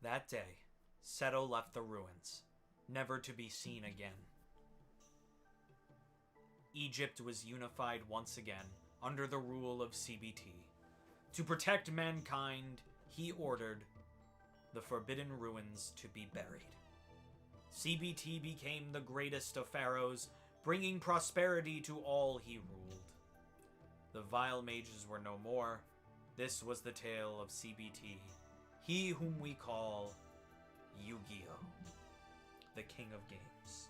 That day, Seto left the ruins, never to be seen again. Egypt was unified once again, under the rule of CBT. To protect mankind, he ordered the Forbidden Ruins to be buried. CBT became the greatest of pharaohs, bringing prosperity to all he ruled. The vile mages were no more. This was the tale of CBT. He whom we call Yu-Gi-Oh! The King of Games.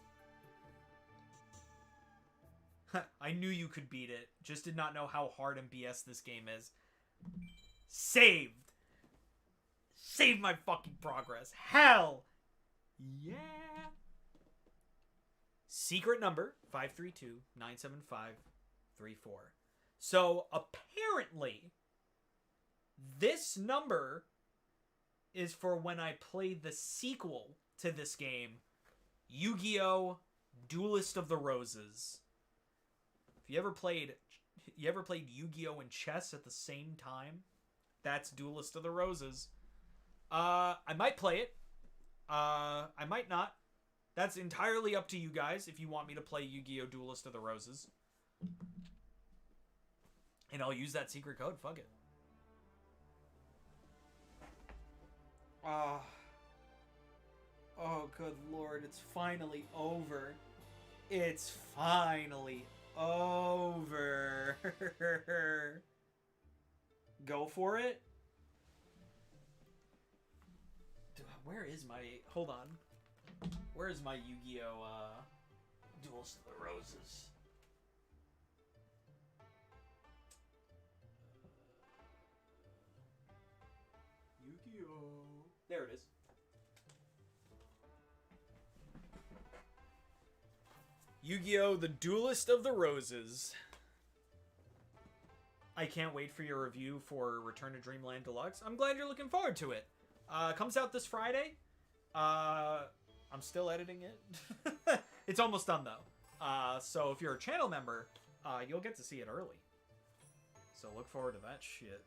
I knew you could beat it, just did not know how hard and BS this game is. Saved! Saved my fucking progress. Hell! Yeah! Secret number, 532-975-34. So, apparently, this number is for when I played the sequel to this game, Yu-Gi-Oh! Duelist of the Roses. If you ever played Yu-Gi-Oh! And chess at the same time, that's Duelist of the Roses. I might play it. I might not. That's entirely up to you guys if you want me to play Yu-Gi-Oh! Duelist of the Roses. And I'll use that secret code. Fuck it. Oh, good lord, it's finally over. It's finally over. Go for it. Where is my... Hold on. Where is my Yu-Gi-Oh! Duels of the Roses? Yu-Gi-Oh! There it is. Yu-Gi-Oh! The Duelist of the Roses. I can't wait for your review for Return to Dreamland Deluxe. I'm glad you're looking forward to it. Comes out this Friday. I'm still editing it. It's almost done, though. So if you're a channel member, you'll get to see it early. So look forward to that shit.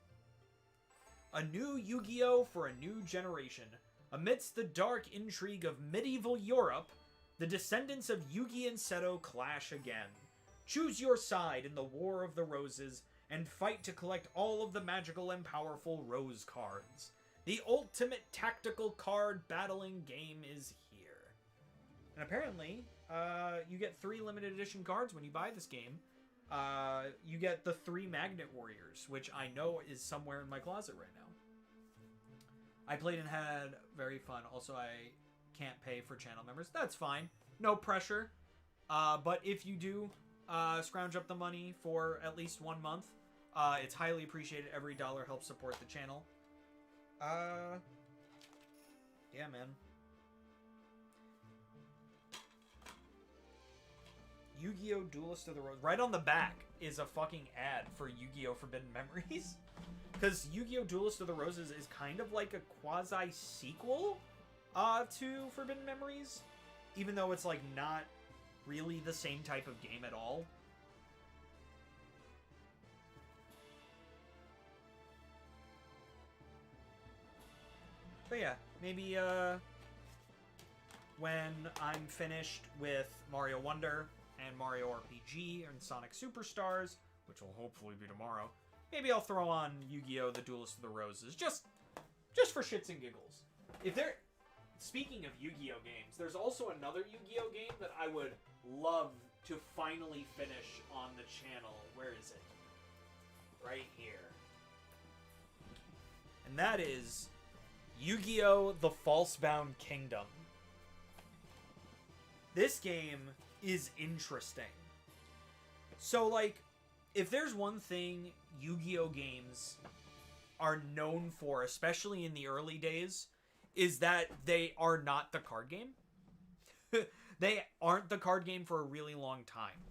A new Yu-Gi-Oh! For a new generation. Amidst the dark intrigue of medieval Europe, The descendants of Yugi and Seto clash again. Choose your side in the War of the Roses and fight to collect all of the magical and powerful rose cards. The ultimate tactical card battling game is here. And apparently, you get 3 limited edition cards when you buy this game. You get the 3 Magnet Warriors, which I know is somewhere in my closet right now. I played and had very fun. Also, I can't pay for channel members. That's fine. No pressure. But if you do scrounge up the money for at least 1 month, it's highly appreciated. Every dollar helps support the channel. Yeah, man. Yu-Gi-Oh! Duelist of the Rose. Right on the back is a fucking ad for Yu-Gi-Oh! Forbidden Memories. Because Yu-Gi-Oh! Duelist of the Roses is kind of like a quasi-sequel to Forbidden Memories. Even though it's, like, not really the same type of game at all. But yeah, maybe, when I'm finished with Mario Wonder and Mario RPG and Sonic Superstars, which will hopefully be tomorrow, maybe I'll throw on Yu-Gi-Oh! The Duelist of the Roses, just for shits and giggles. If there... Speaking of Yu-Gi-Oh! Games, there's also another Yu-Gi-Oh! Game that I would love to finally finish on the channel. Where is it? Right here. And that is Yu-Gi-Oh! The Falsebound Kingdom. This game is interesting. So, like, if there's one thing Yu-Gi-Oh! Games are known for, especially in the early days, is that they are not the card game. They aren't the card game for a really long time.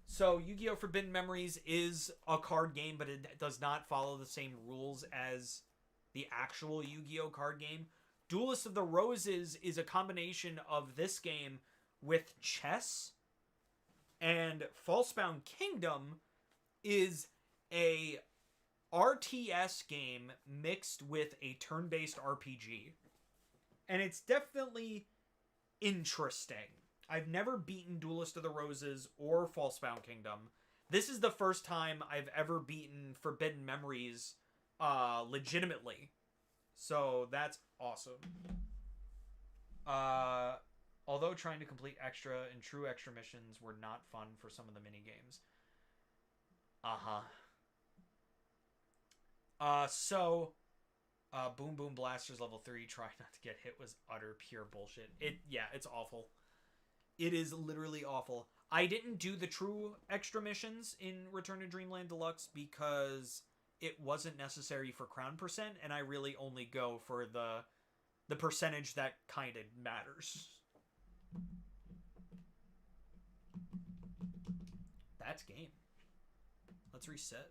So, Yu-Gi-Oh! Forbidden Memories is a card game, but it does not follow the same rules as the actual Yu-Gi-Oh! Card game. Duelist of the Roses is a combination of this game with chess, and Falsebound Kingdom is a RTS game mixed with a turn-based RPG. And it's definitely interesting. I've never beaten Duelist of the Roses or Falsebound Kingdom. This is the first time I've ever beaten Forbidden Memories legitimately. So that's awesome. Although trying to complete extra and true extra missions were not fun for some of the mini games. Boom Boom Blasters level 3, try not to get hit was utter pure bullshit. It's awful. It is literally awful. I didn't do the true extra missions in Return to Dreamland Deluxe because it wasn't necessary for crown percent, and I really only go for the percentage that kind of matters. That's game. Let's reset.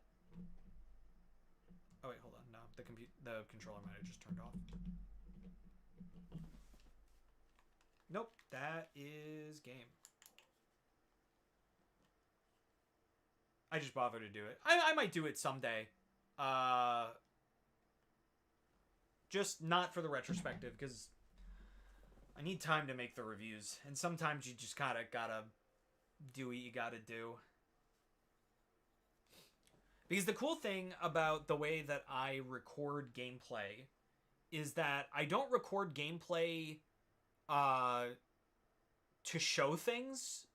Oh wait, hold on. No, the controller might have just turned off. Nope, that is game. I just bothered to do it. I might do it someday. Just not for the retrospective, because I need time to make the reviews. And sometimes you just gotta do what you gotta do. Because the cool thing about the way that I record gameplay is that I don't record gameplay to show things,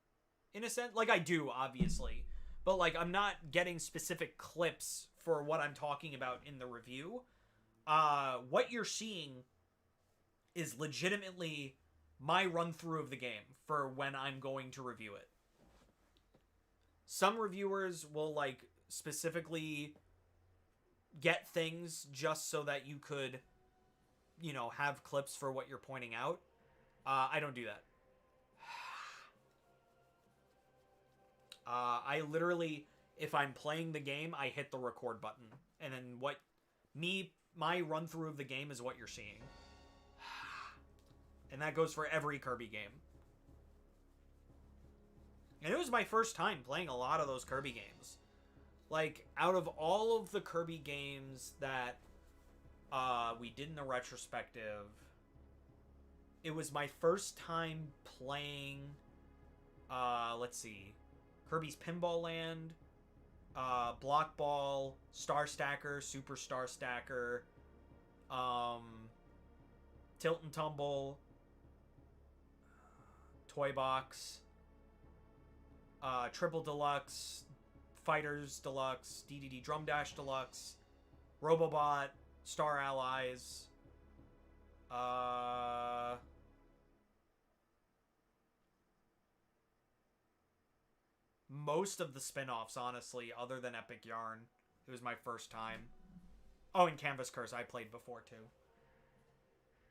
in a sense. Like, I do, obviously. But, like, I'm not getting specific clips for what I'm talking about in the review. What you're seeing is legitimately my run-through of the game for when I'm going to review it. Some reviewers will, like, specifically get things just so that you could, you know, have clips for what you're pointing out. I don't do that. I literally, if I'm playing the game, I hit the record button. And then my run-through of the game is what you're seeing. And that goes for every Kirby game. And it was my first time playing a lot of those Kirby games. Like, out of all of the Kirby games that we did in the retrospective, it was my first time playing, let's see, Kirby's Pinball Land, Block Ball, Star Stacker, Super Star Stacker, Tilt and Tumble, Toy Box, Triple Deluxe, Fighters Deluxe, DDD Drum Dash Deluxe, Robobot, Star Allies, most of the spin-offs, honestly, other than Epic Yarn. It was my first time. Oh, and Canvas Curse I played before, too.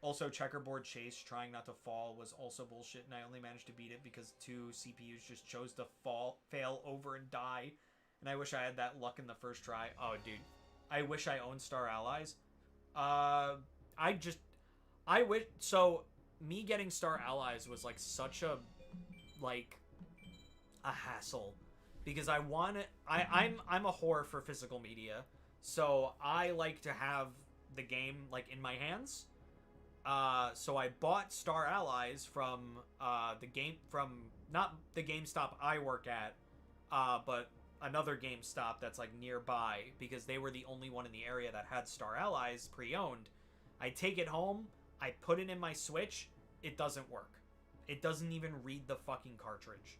Also, Checkerboard Chase, Trying Not to Fall, was also bullshit, and I only managed to beat it because 2 CPUs just chose to fail over and die. And I wish I had that luck in the first try. Oh, dude. I wish I owned Star Allies. So, me getting Star Allies was, like, such a, like, a hassle. Because I'm a whore for physical media. So, I like to have the game, like, in my hands. So I bought Star Allies from not the GameStop I work at, but another GameStop that's like nearby, because they were the only one in the area that had Star Allies pre-owned. I take it home, I put it in my Switch, it doesn't work. It doesn't even read the fucking cartridge.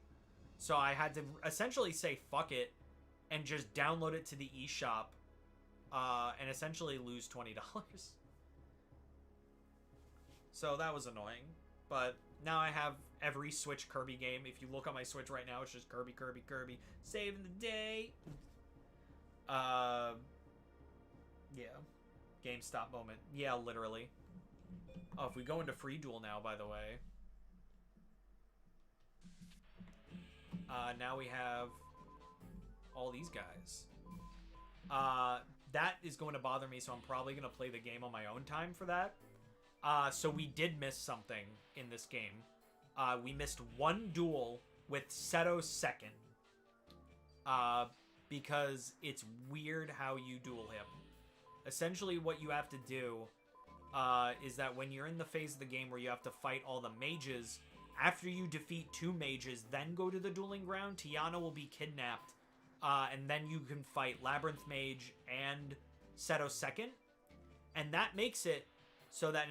So I had to essentially say fuck it and just download it to the eShop, and essentially lose $20. So that was annoying. But now I have every Switch Kirby game. If you look on my Switch right now, it's just Kirby, Kirby, Kirby. Saving the day. Yeah. GameStop moment. Yeah, literally. Oh, if we go into Free Duel now, by the way. Now we have all these guys. That is going to bother me, so I'm probably going to play the game on my own time for that. So we did miss something in this game. We missed one duel with Seto second. Because it's weird how you duel him. Essentially what you have to do is that when you're in the phase of the game where you have to fight all the mages, after you defeat 2 mages, then go to the dueling ground, Tiana will be kidnapped. And then you can fight Labyrinth Mage and Seto second. And that makes it so that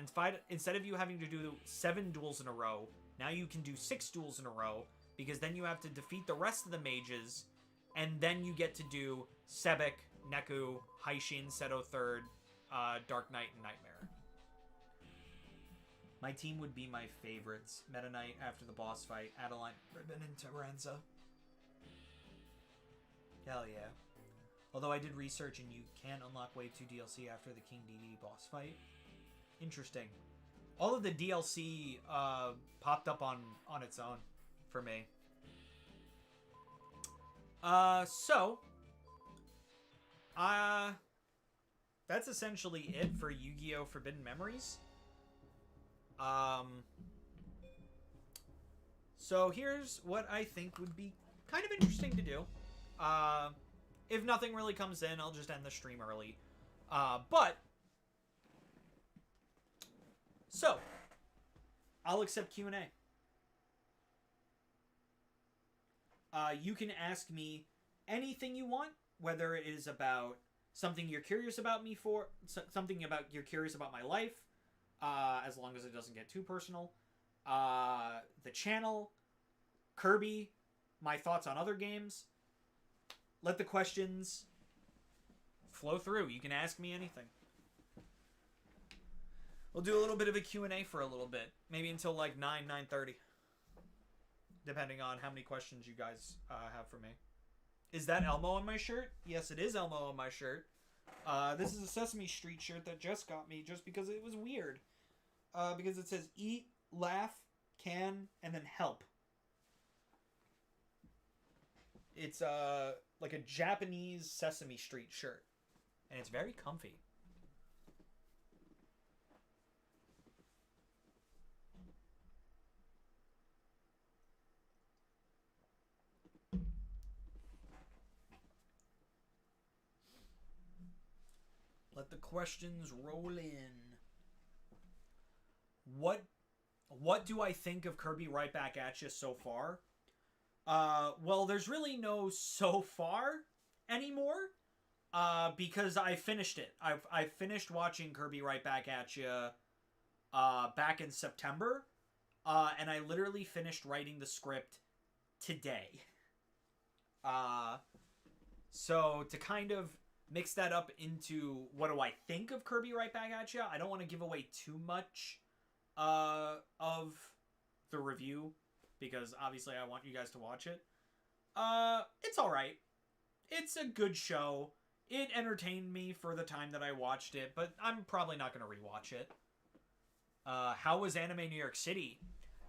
instead of you having to do 7 duels in a row, now you can do 6 duels in a row, because then you have to defeat the rest of the mages, and then you get to do Sebek, Neku, Haishin, Seto third, Dark Knight, and Nightmare. My team would be my favorites. Meta Knight after the boss fight, Adeline, Ribbon, and Terenza. Hell yeah. Although I did research and you can unlock Wave 2 DLC after the King DD boss fight. Interesting. All of the DLC popped up on its own for me. That's essentially it for Yu-Gi-Oh! Forbidden Memories. So here's what I think would be kind of interesting to do. If nothing really comes in, I'll just end the stream early. So, I'll accept Q&A. You can ask me anything you want, whether it is about something you're curious about me for, you're curious about my life, as long as it doesn't get too personal, the channel, Kirby, my thoughts on other games. Let the questions flow through. You can ask me anything. We'll do a little bit of a Q&A for a little bit. Maybe until like 9:30. Depending on how many questions you guys have for me. Is that Elmo on my shirt? Yes, it is Elmo on my shirt. This is a Sesame Street shirt that Jess got me just because it was weird. Because it says eat, laugh, can, and then help. It's like a Japanese Sesame Street shirt. And it's very comfy. Let the questions roll in. What what do I think of Kirby Right Back at You so far? Well, there's really no so far anymore, because I finished it. I finished watching Kirby Right Back at You, back in September, and I literally finished writing the script today. So to kind of mix that up into what do I think of Kirby Right Back at You, I don't want to give away too much of the review, because obviously I want you guys to watch it. It's alright. It's a good show. It entertained me for the time that I watched it, but I'm probably not going to rewatch it. How was Anime New York City?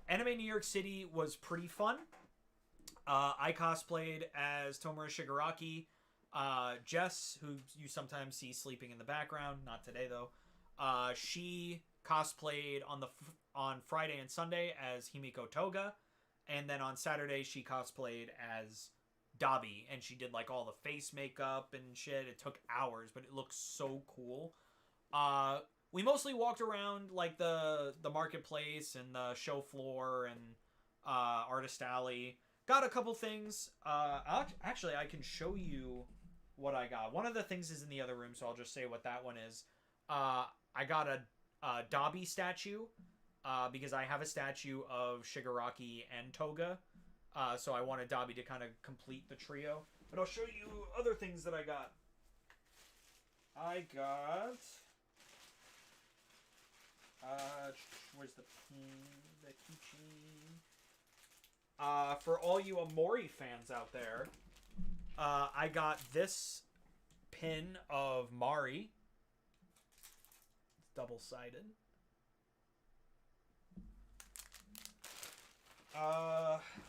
Anime New York City was pretty fun. I cosplayed as Tomura Shigaraki. Jess, who you sometimes see sleeping in the background, not today though, she cosplayed on Friday and Sunday as Himiko Toga, and then on Saturday she cosplayed as Dabi, and she did like all the face makeup and shit. It took hours, but it looked so cool. We mostly walked around like the marketplace and the show floor and Artist Alley. Got a couple things. Actually, I can show you what I got. One of the things is in the other room, so I'll just say what that one is. I got a Dabi statue, because I have a statue of Shigaraki and Toga. So I wanted Dabi to kind of complete the trio. But I'll show you other things that I got. I got... where's the keychain? For all you Amori fans out there, I got this pin of Mari. It's double-sided.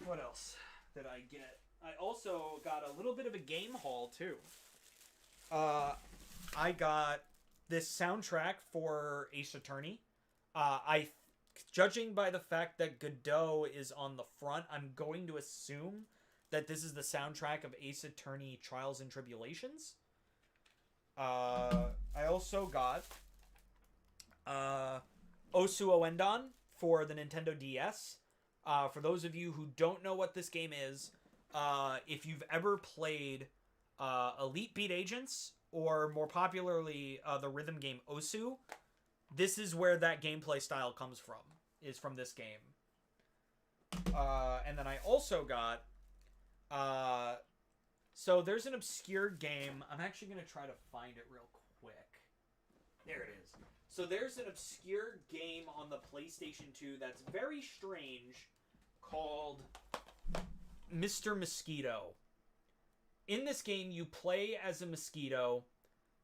What else did I get? I also got a little bit of a game haul, too. I got this soundtrack for Ace Attorney. Judging by the fact that Godot is on the front, I'm going to assume that this is the soundtrack of Ace Attorney Trials and Tribulations. I also got Osu Oendan for the Nintendo DS. For those of you who don't know what this game is, if you've ever played Elite Beat Agents, or more popularly the rhythm game Osu, this is where that gameplay style comes from, is from this game. And then I also got... so there's an obscure game. I'm actually going to try to find it real quick. There it is. So there's an obscure game on the PlayStation 2 that's very strange, called Mr. Mosquito. In this game, you play as a mosquito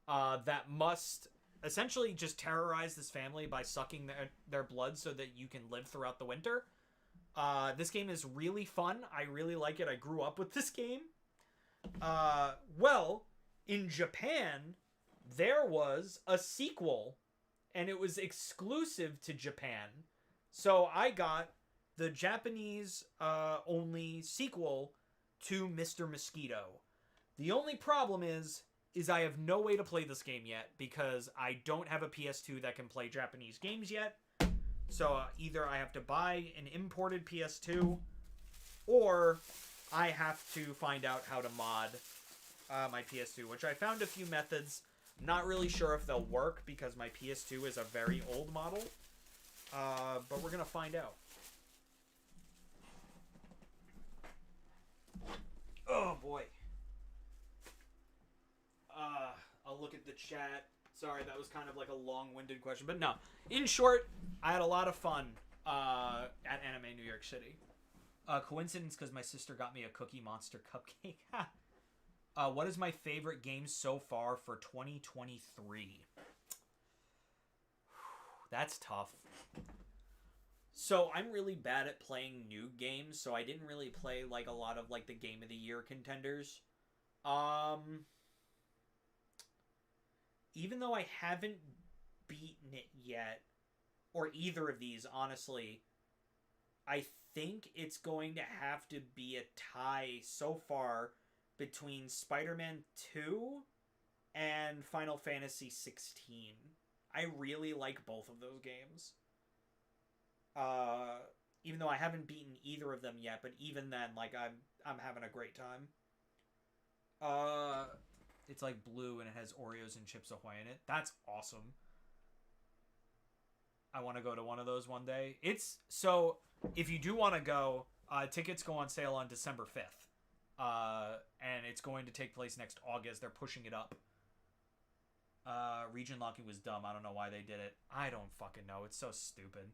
that must essentially just terrorize this family by sucking their blood so that you can live throughout the winter. This game is really fun. I really like it. I grew up with this game. Well, in Japan, there was a sequel, and it was exclusive to Japan. So I got the Japanese only sequel to Mr. Mosquito. The only problem is I have no way to play this game yet, because I don't have a PS2 that can play Japanese games yet. So either I have to buy an imported PS2, or I have to find out how to mod my PS2, which I found a few methods. Not really sure if they'll work, because my PS2 is a very old model. But we're going to find out. Oh, boy. I'll look at the chat. Sorry, that was kind of like a long-winded question. But no, in short, I had a lot of fun at Anime New York City. Coincidence, because my sister got me a Cookie Monster cupcake. What is my favorite game so far for 2023? That's tough. So I'm really bad at playing new games, so I didn't really play like a lot of like the Game of the Year contenders. Even though I haven't beaten it yet, or either of these, honestly, I think it's going to have to be a tie so far between Spider-Man 2 and Final Fantasy 16. I really like both of those games. Even though I haven't beaten either of them yet, but even then, like, I'm having a great time. It's like blue and it has Oreos and Chips Ahoy in it. That's awesome. I want to go to one of those one day. It's so if you do want to go, tickets go on sale on December 5th. And it's going to take place next August. They're pushing it up. Region locking was dumb. I don't know why they did it. I don't fucking know. It's so stupid.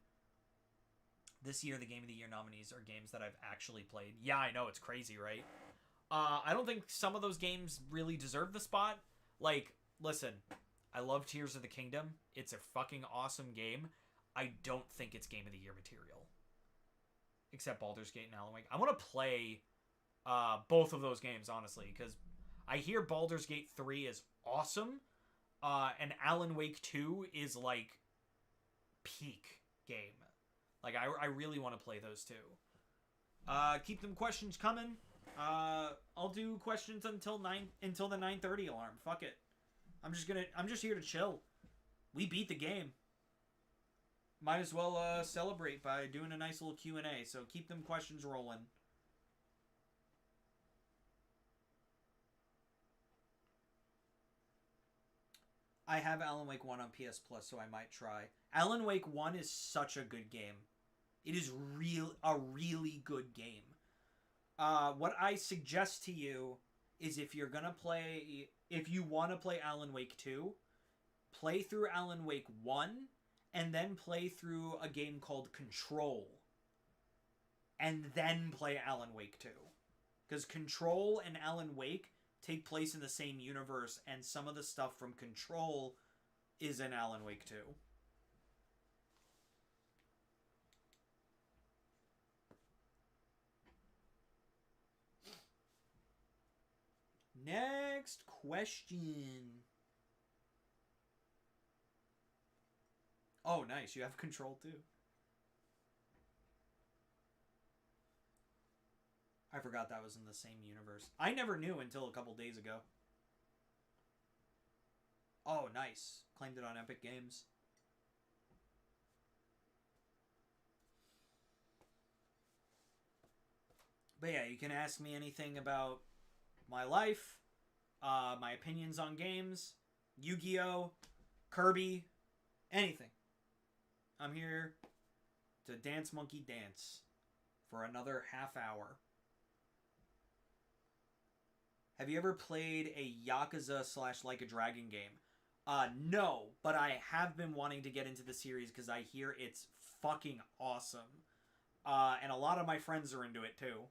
This year, the Game of the Year nominees are games that I've actually played. Yeah, I know. It's crazy, right? I don't think some of those games really deserve the spot. Like, listen, I love Tears of the Kingdom. It's a fucking awesome game. I don't think it's Game of the Year material. Except Baldur's Gate and Alan Wake. I want to play both of those games, honestly, because I hear Baldur's Gate 3 is awesome, and Alan Wake 2 is, like, peak game. Like, I really want to play those two. Keep them questions coming. I'll do questions until the 9:30 alarm. Fuck it. I'm just here to chill. We beat the game. Might as well celebrate by doing a nice little Q&A. So keep them questions rolling. I have Alan Wake 1 on PS Plus, so I might try. Alan Wake 1 is such a good game. It is a really good game. What I suggest to you is if you want to play Alan Wake 2, play through Alan Wake 1, and then play through a game called Control. And then play Alan Wake 2. Because Control and Alan Wake take place in the same universe, and some of the stuff from Control is in Alan Wake 2. Next question. Oh, nice. You have Control too. I forgot that was in the same universe. I never knew until a couple days ago. Oh, nice. Claimed it on Epic Games. But yeah, you can ask me anything about my life, my opinions on games, Yu-Gi-Oh, Kirby, anything. I'm here to dance monkey dance for another half hour. Have you ever played a Yakuza / Like a Dragon game? No, but I have been wanting to get into the series because I hear it's fucking awesome. And a lot of my friends are into it too.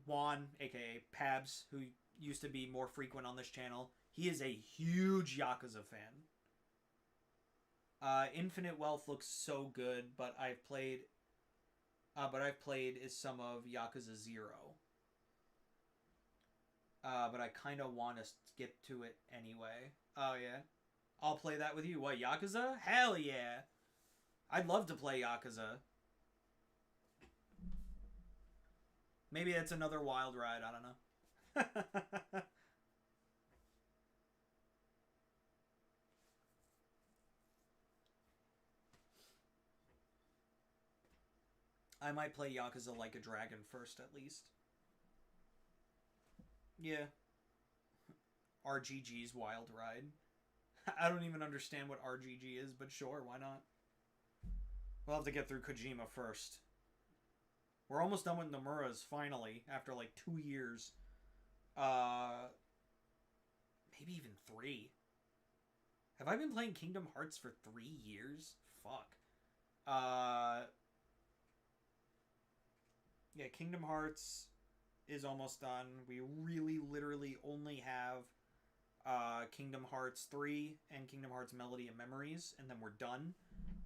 Juan, aka Pabs, who used to be more frequent on this channel. He is a huge Yakuza fan. Infinite Wealth looks so good, but I've played is some of Yakuza 0. But I kind of want to skip to it anyway. Oh, yeah? I'll play that with you. What, Yakuza? Hell yeah! I'd love to play Yakuza. Maybe that's another wild ride. I don't know. I might play Yakuza Like a Dragon first, at least. Yeah. RGG's Wild Ride. I don't even understand what RGG is, but sure, why not? We'll have to get through Kojima first. We're almost done with Nomura's, finally, after like 2 years. Maybe even 3. Have I been playing Kingdom Hearts for 3 years? Fuck. Yeah, Kingdom Hearts is almost done. We really, literally only have Kingdom Hearts 3 and Kingdom Hearts Melody and Memories, and then we're done.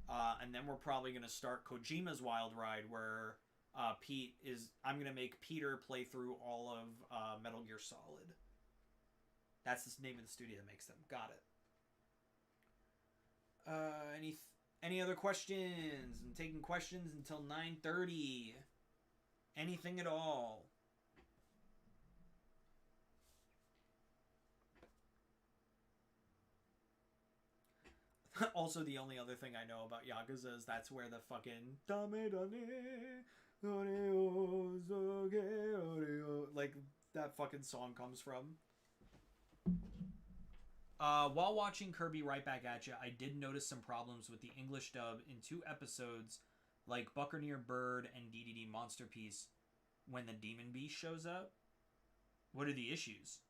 And then we're probably going to start Kojima's Wild Ride, where I'm going to make Peter play through all of Metal Gear Solid. That's the name of the studio that makes them. Got it. Any other questions? I'm taking questions until 9:30. Anything at all. Also, the only other thing I know about Yakuza is that's where the fucking like that fucking song comes from. While watching Kirby Right Back at Ya, I did notice some problems with the English dub in 2 episodes, like Buccaneer Bird and DDD Monster Piece, when the Demon Beast shows up. What are the issues?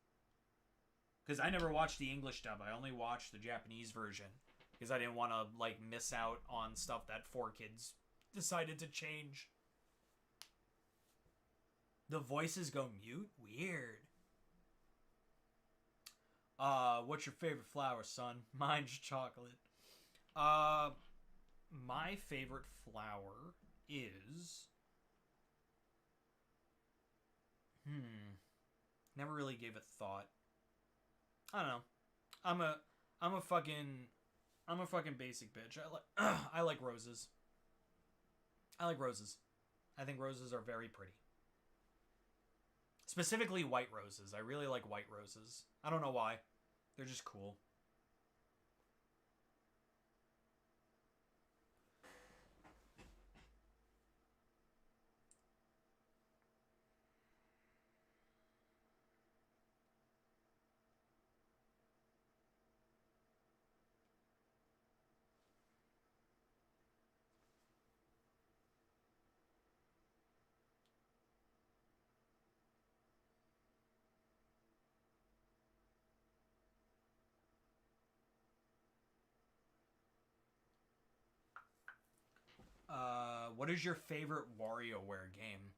Because I never watched the English dub. I only watched the Japanese version. Because I didn't want to, like, miss out on stuff that 4Kids decided to change. The voices go mute? Weird. What's your favorite flower, son? Mine's chocolate. My favorite flower is... Never really gave it thought. I don't know. I'm a fucking basic bitch. I like roses. I like roses. I think roses are very pretty. Specifically white roses. I really like white roses. I don't know why. They're just cool. What is your favorite WarioWare game?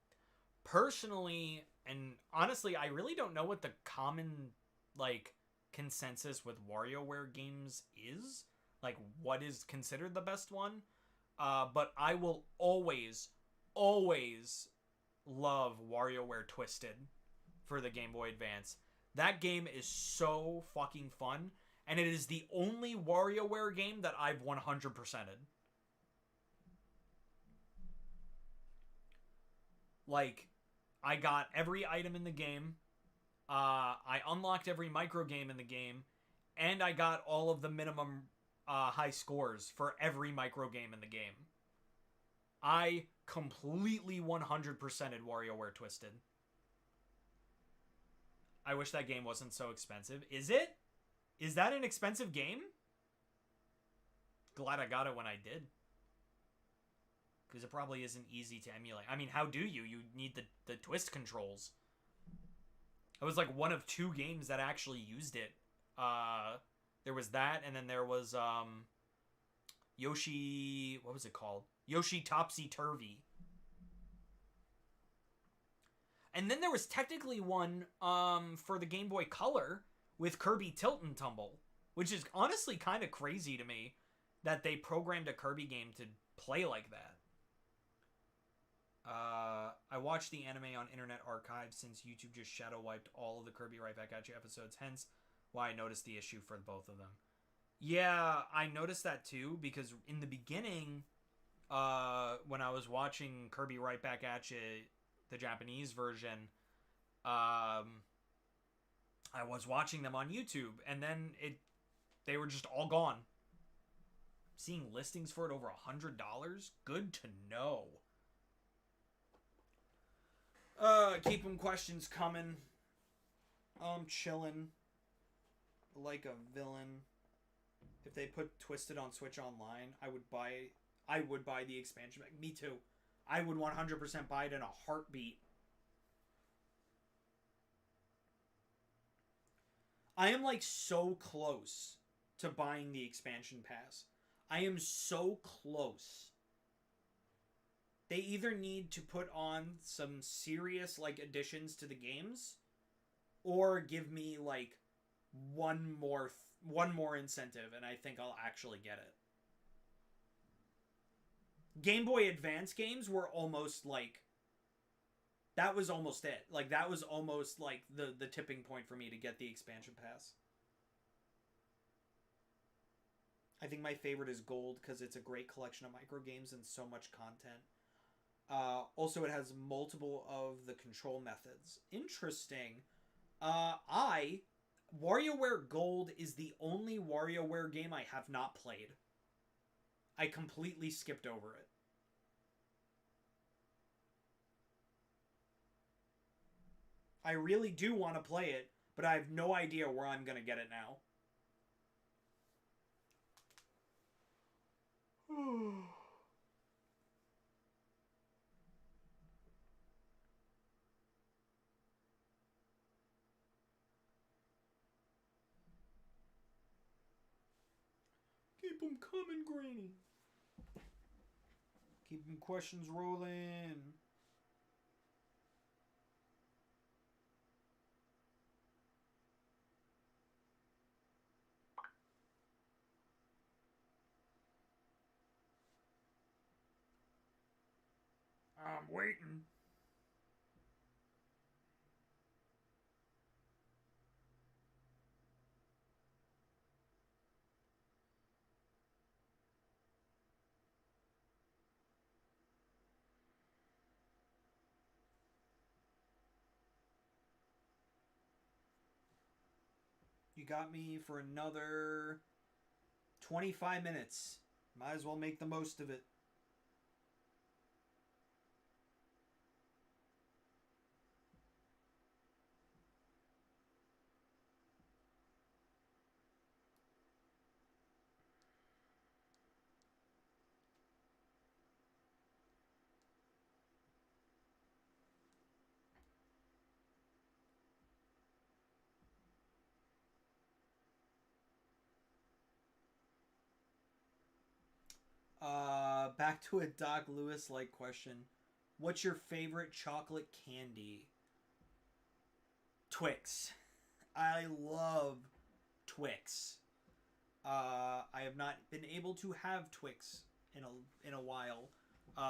Personally, and honestly, I really don't know what the common, like, consensus with WarioWare games is. Like, what is considered the best one. But I will always love WarioWare Twisted for the Game Boy Advance. That game is so fucking fun, and it is the only WarioWare game that I've 100%ed. Like, I got every item in the game, I unlocked every micro game in the game, and I got all of the minimum high scores for every micro game in the game. I completely 100%ed WarioWare Twisted. I wish that game wasn't so expensive. Is it? Is that an expensive game? Glad I got it when I did. Because it probably isn't easy to emulate. I mean, how do you? You need the twist controls. It was like one of 2 games that actually used it. There was that, and then there was Yoshi... What was it called? Yoshi Topsy Turvy. And then there was technically one for the Game Boy Color with Kirby Tilt and Tumble, which is honestly kind of crazy to me that they programmed a Kirby game to play like that. I watched the anime on Internet Archive since YouTube just shadow wiped all of the Kirby Right Back at You episodes, hence why I noticed the issue for both of them. Yeah, I noticed that too, because in the beginning, when I was watching Kirby Right Back at You, the Japanese version, I was watching them on YouTube, and then they were just all gone. Seeing listings for it over $100? Good to know. Keep them questions coming. I'm chilling like a villain. If they put Twisted on Switch Online, I would buy the expansion pack. Me too. I would 100% buy it in a heartbeat. I am like so close to buying the expansion pass. I am so close. They either need to put on some serious like additions to the games, or give me like one more incentive, and I think I'll actually get it. Game Boy Advance games were almost like, that was almost it. Like, that was almost like the tipping point for me to get the expansion pass. I think my favorite is Gold because it's a great collection of micro games and so much content. Also, it has multiple of the control methods. Interesting. WarioWare Gold is the only WarioWare game I have not played. I completely skipped over it. I really do want to play it, but I have no idea where I'm going to get it now. Keep them coming, Granny. Keep them questions rolling. I'm waiting. You got me for another 25 minutes. Might as well make the most of it. Back to a Doc Lewis-like question. What's your favorite chocolate candy? Twix. I love Twix. I have not been able to have Twix in a while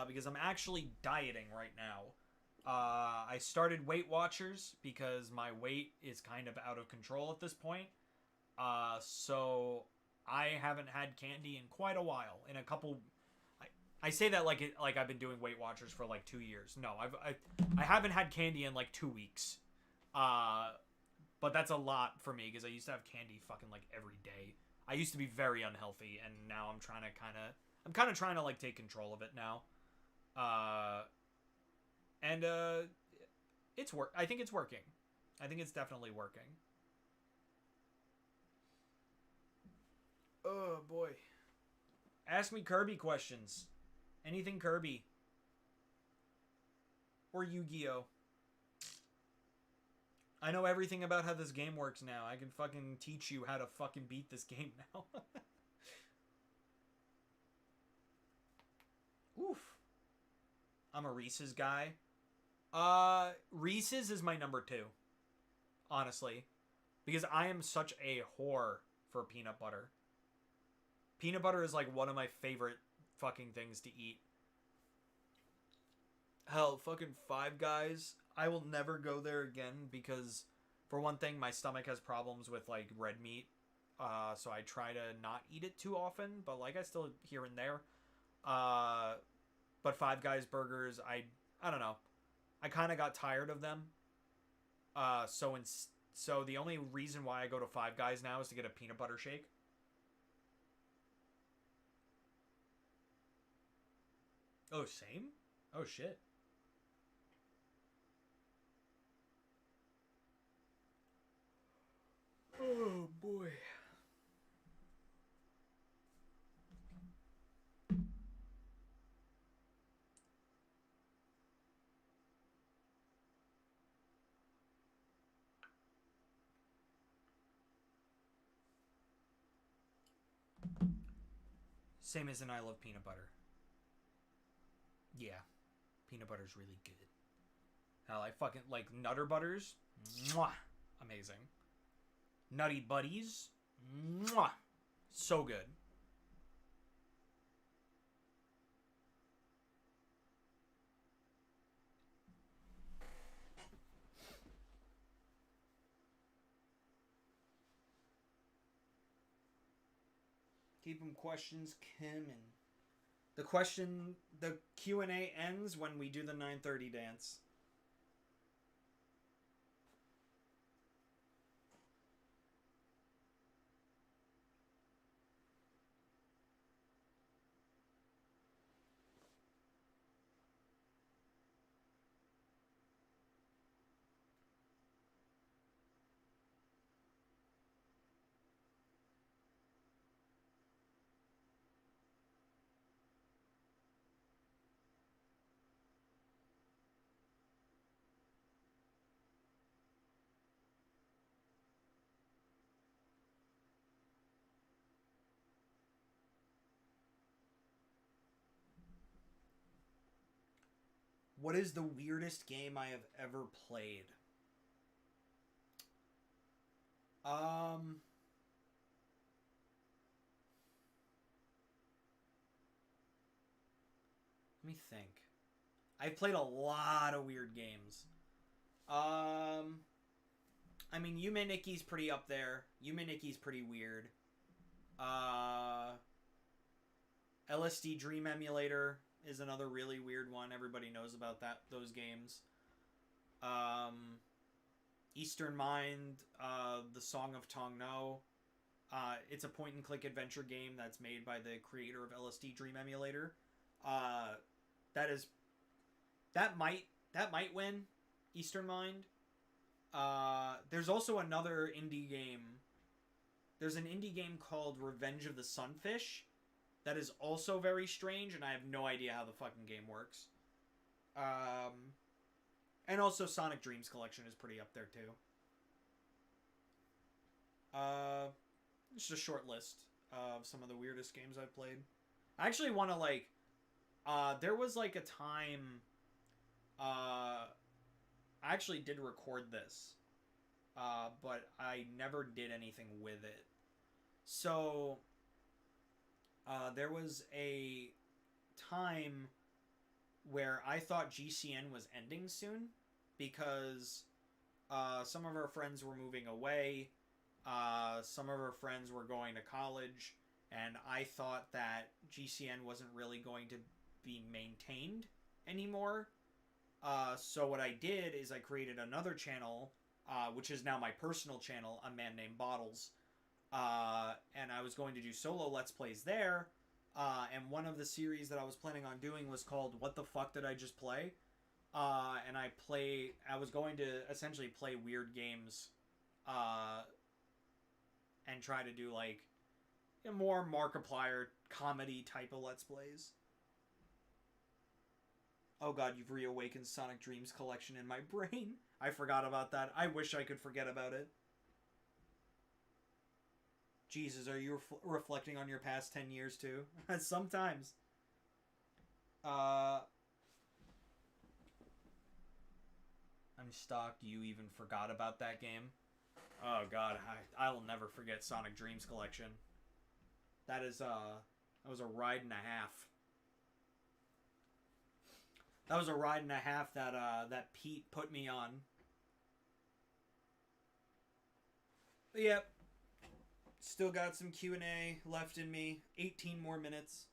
because I'm actually dieting right now. I started Weight Watchers because my weight is kind of out of control at this point. So I haven't had candy in quite a while. In a couple, I say that like I've been doing Weight Watchers for like 2 years. No, I haven't had candy in like 2 weeks. But that's a lot for me because I used to have candy fucking like every day. I used to be very unhealthy, and now I'm trying to like take control of it now. And I think it's working. I think it's definitely working. Oh boy. Ask me Kirby questions. Anything Kirby. Or Yu-Gi-Oh. I know everything about how this game works now. I can fucking teach you how to fucking beat this game now. Oof. I'm a Reese's guy. Reese's is my number 2. Honestly. Because I am such a whore for peanut butter. Peanut butter is like one of my favorite fucking things to eat. Hell, fucking Five Guys. I will never go there again because, for one thing, my stomach has problems with like red meat. So I try to not eat it too often, but like I still here and there. But Five Guys burgers, I don't know. I kind of got tired of them. So the only reason why I go to Five Guys now is to get a peanut butter shake. Oh, same? Oh, shit. Oh, boy. Same as in I love peanut butter. Yeah. Peanut butter's really good. Hell, I fucking like Nutter Butters. Mwah! Amazing. Nutty Buddies. Mwah! So good. Keep them questions coming. The Q&A ends when we do the 9:30 dance. What is the weirdest game I have ever played? Let me think. I've played a lot of weird games. I mean, Yume Nikki's pretty up there. Yume Nikki's pretty weird. LSD Dream Emulator is another really weird one. Everybody knows about those games. Eastern Mind, The Song of Tong No. It's a point-and-click adventure game that's made by the creator of LSD Dream Emulator. That might win Eastern Mind. There's also another indie game. There's an indie game called Revenge of the Sunfish that is also very strange, and I have no idea how the fucking game works. And also Sonic Dreams Collection is pretty up there too. It's just a short list of some of the weirdest games I've played. I actually want to like, there was like a time, I actually did record this, but I never did anything with it. So, there was a time where I thought GCN was ending soon because some of our friends were moving away, some of our friends were going to college, and I thought that GCN wasn't really going to be maintained anymore. So what I did is I created another channel, which is now my personal channel, A Man Named Bottles, and I was going to do solo Let's Plays there. And one of the series that I was planning on doing was called What the Fuck Did I Just Play? And I was going to essentially play weird games, and try to do like a more Markiplier comedy type of Let's Plays. Oh god, you've reawakened Sonic Dreams Collection in my brain. I forgot about that. I wish I could forget about it. Jesus, are you reflecting on your past 10 years too? Sometimes. I'm shocked you even forgot about that game. Oh god, I will never forget Sonic Dreams Collection. That was a ride and a half. That was a ride and a half that Pete put me on. But yep. Still got some Q&A left in me. 18 more minutes.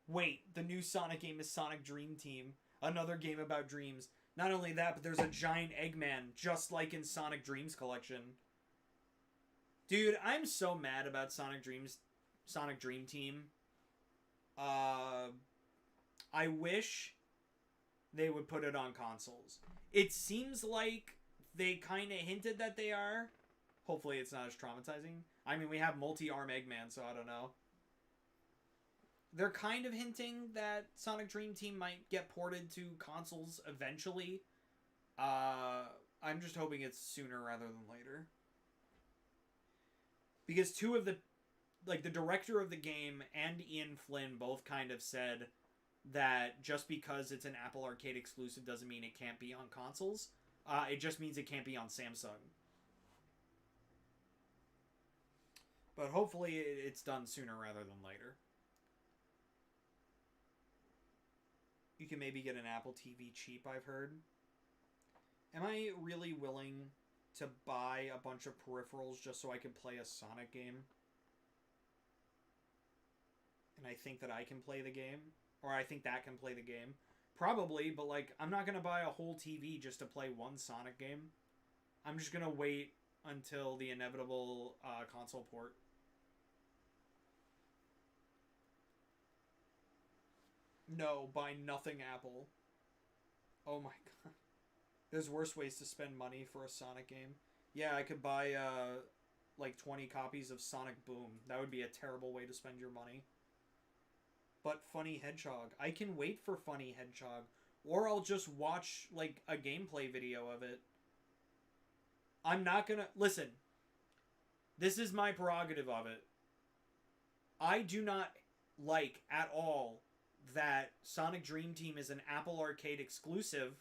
Wait, the new Sonic game is Sonic Dream Team. Another game about dreams. Not only that, but there's a giant Eggman, just like in Sonic Dreams Collection. Dude, I'm so mad about Sonic Dream Team. I wish they would put it on consoles. It seems like they kind of hinted that they are. Hopefully it's not as traumatizing. I mean, we have multi-arm Eggman, so I don't know. They're kind of hinting that Sonic Dream Team might get ported to consoles eventually. I'm just hoping it's sooner rather than later. Because two of the director of the game and Ian Flynn both kind of said that just because it's an Apple Arcade exclusive doesn't mean it can't be on consoles. It just means it can't be on Samsung. But hopefully it's done sooner rather than later. You can maybe get an Apple TV cheap, I've heard. Am I really willing to buy a bunch of peripherals just so I can play a Sonic game? And I think that I can play the game? Or I think that can play the game? Probably, but like, I'm not going to buy a whole TV just to play one Sonic game. I'm just going to wait until the inevitable console port. No, buy nothing Apple. Oh my god. There's worse ways to spend money for a Sonic game. Yeah, I could buy like 20 copies of Sonic Boom. That would be a terrible way to spend your money. But Funny Hedgehog. I can wait for Funny Hedgehog. Or I'll just watch like a gameplay video of it. I'm not gonna... Listen. This is my prerogative of it. I do not like at all that Sonic Dream Team is an Apple Arcade exclusive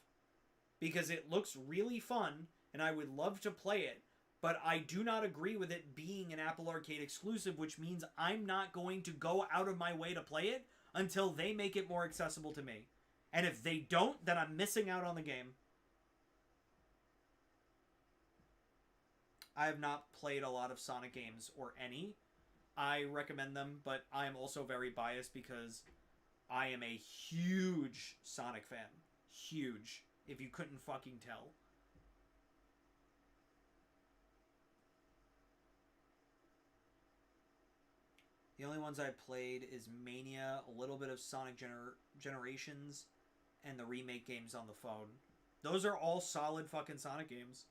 because it looks really fun and I would love to play it, but I do not agree with it being an Apple Arcade exclusive, which means I'm not going to go out of my way to play it until they make it more accessible to me. And if they don't, then I'm missing out on the game. I have not played a lot of Sonic games, or any. I recommend them, but I am also very biased because I am a huge Sonic fan. Huge. If you couldn't fucking tell. The only ones I played is Mania, a little bit of Sonic Generations, and the remake games on the phone. Those are all solid fucking Sonic games.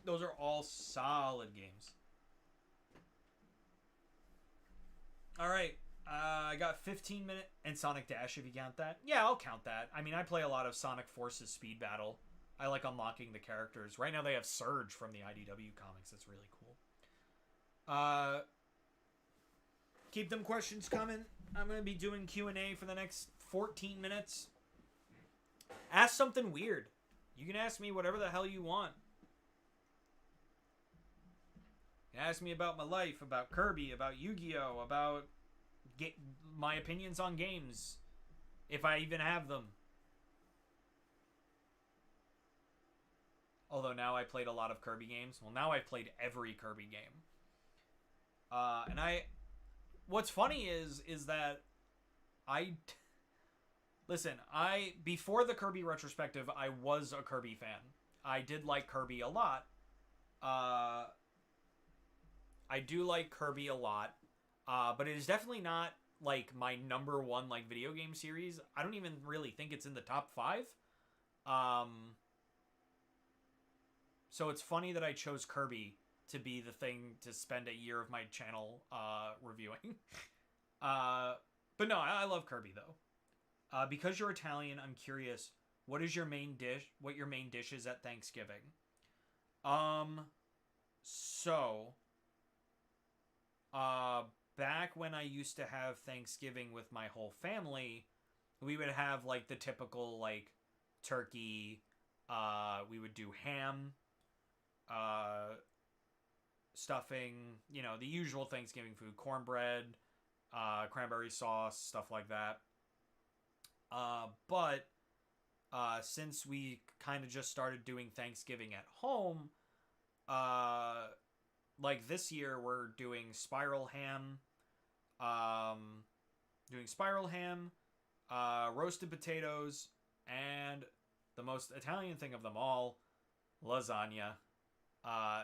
Those are all solid games. Alright, I got 15 minutes, and Sonic Dash if you count that. Yeah, I'll count that. I mean, I play a lot of Sonic Forces Speed Battle. I like unlocking the characters. Right now they have Surge from the IDW comics. That's really cool. Keep them questions coming. I'm going to be doing Q&A for the next 14 minutes. Ask something weird. You can ask me whatever the hell you want. You can ask me about my life, about Kirby, about Yu-Gi-Oh, about my opinions on games, if I even have them. Although now I played a lot of Kirby games. Well, now I've played every Kirby game. What's funny is that before the Kirby retrospective, I was a Kirby fan. I did like Kirby a lot. I do like Kirby a lot. But it is definitely not like my number one like video game series. I don't even really think it's in the top 5. So it's funny that I chose Kirby to be the thing to spend a year of my channel reviewing. But no, I love Kirby though. Because you're Italian, I'm curious, what your main dish is at Thanksgiving? Back when I used to have Thanksgiving with my whole family, we would have like the typical like turkey, we would do ham, stuffing, you know, the usual Thanksgiving food, cornbread, cranberry sauce, stuff like that. But since we kind of just started doing Thanksgiving at home, like this year we're doing spiral ham, roasted potatoes, and the most Italian thing of them all, lasagna,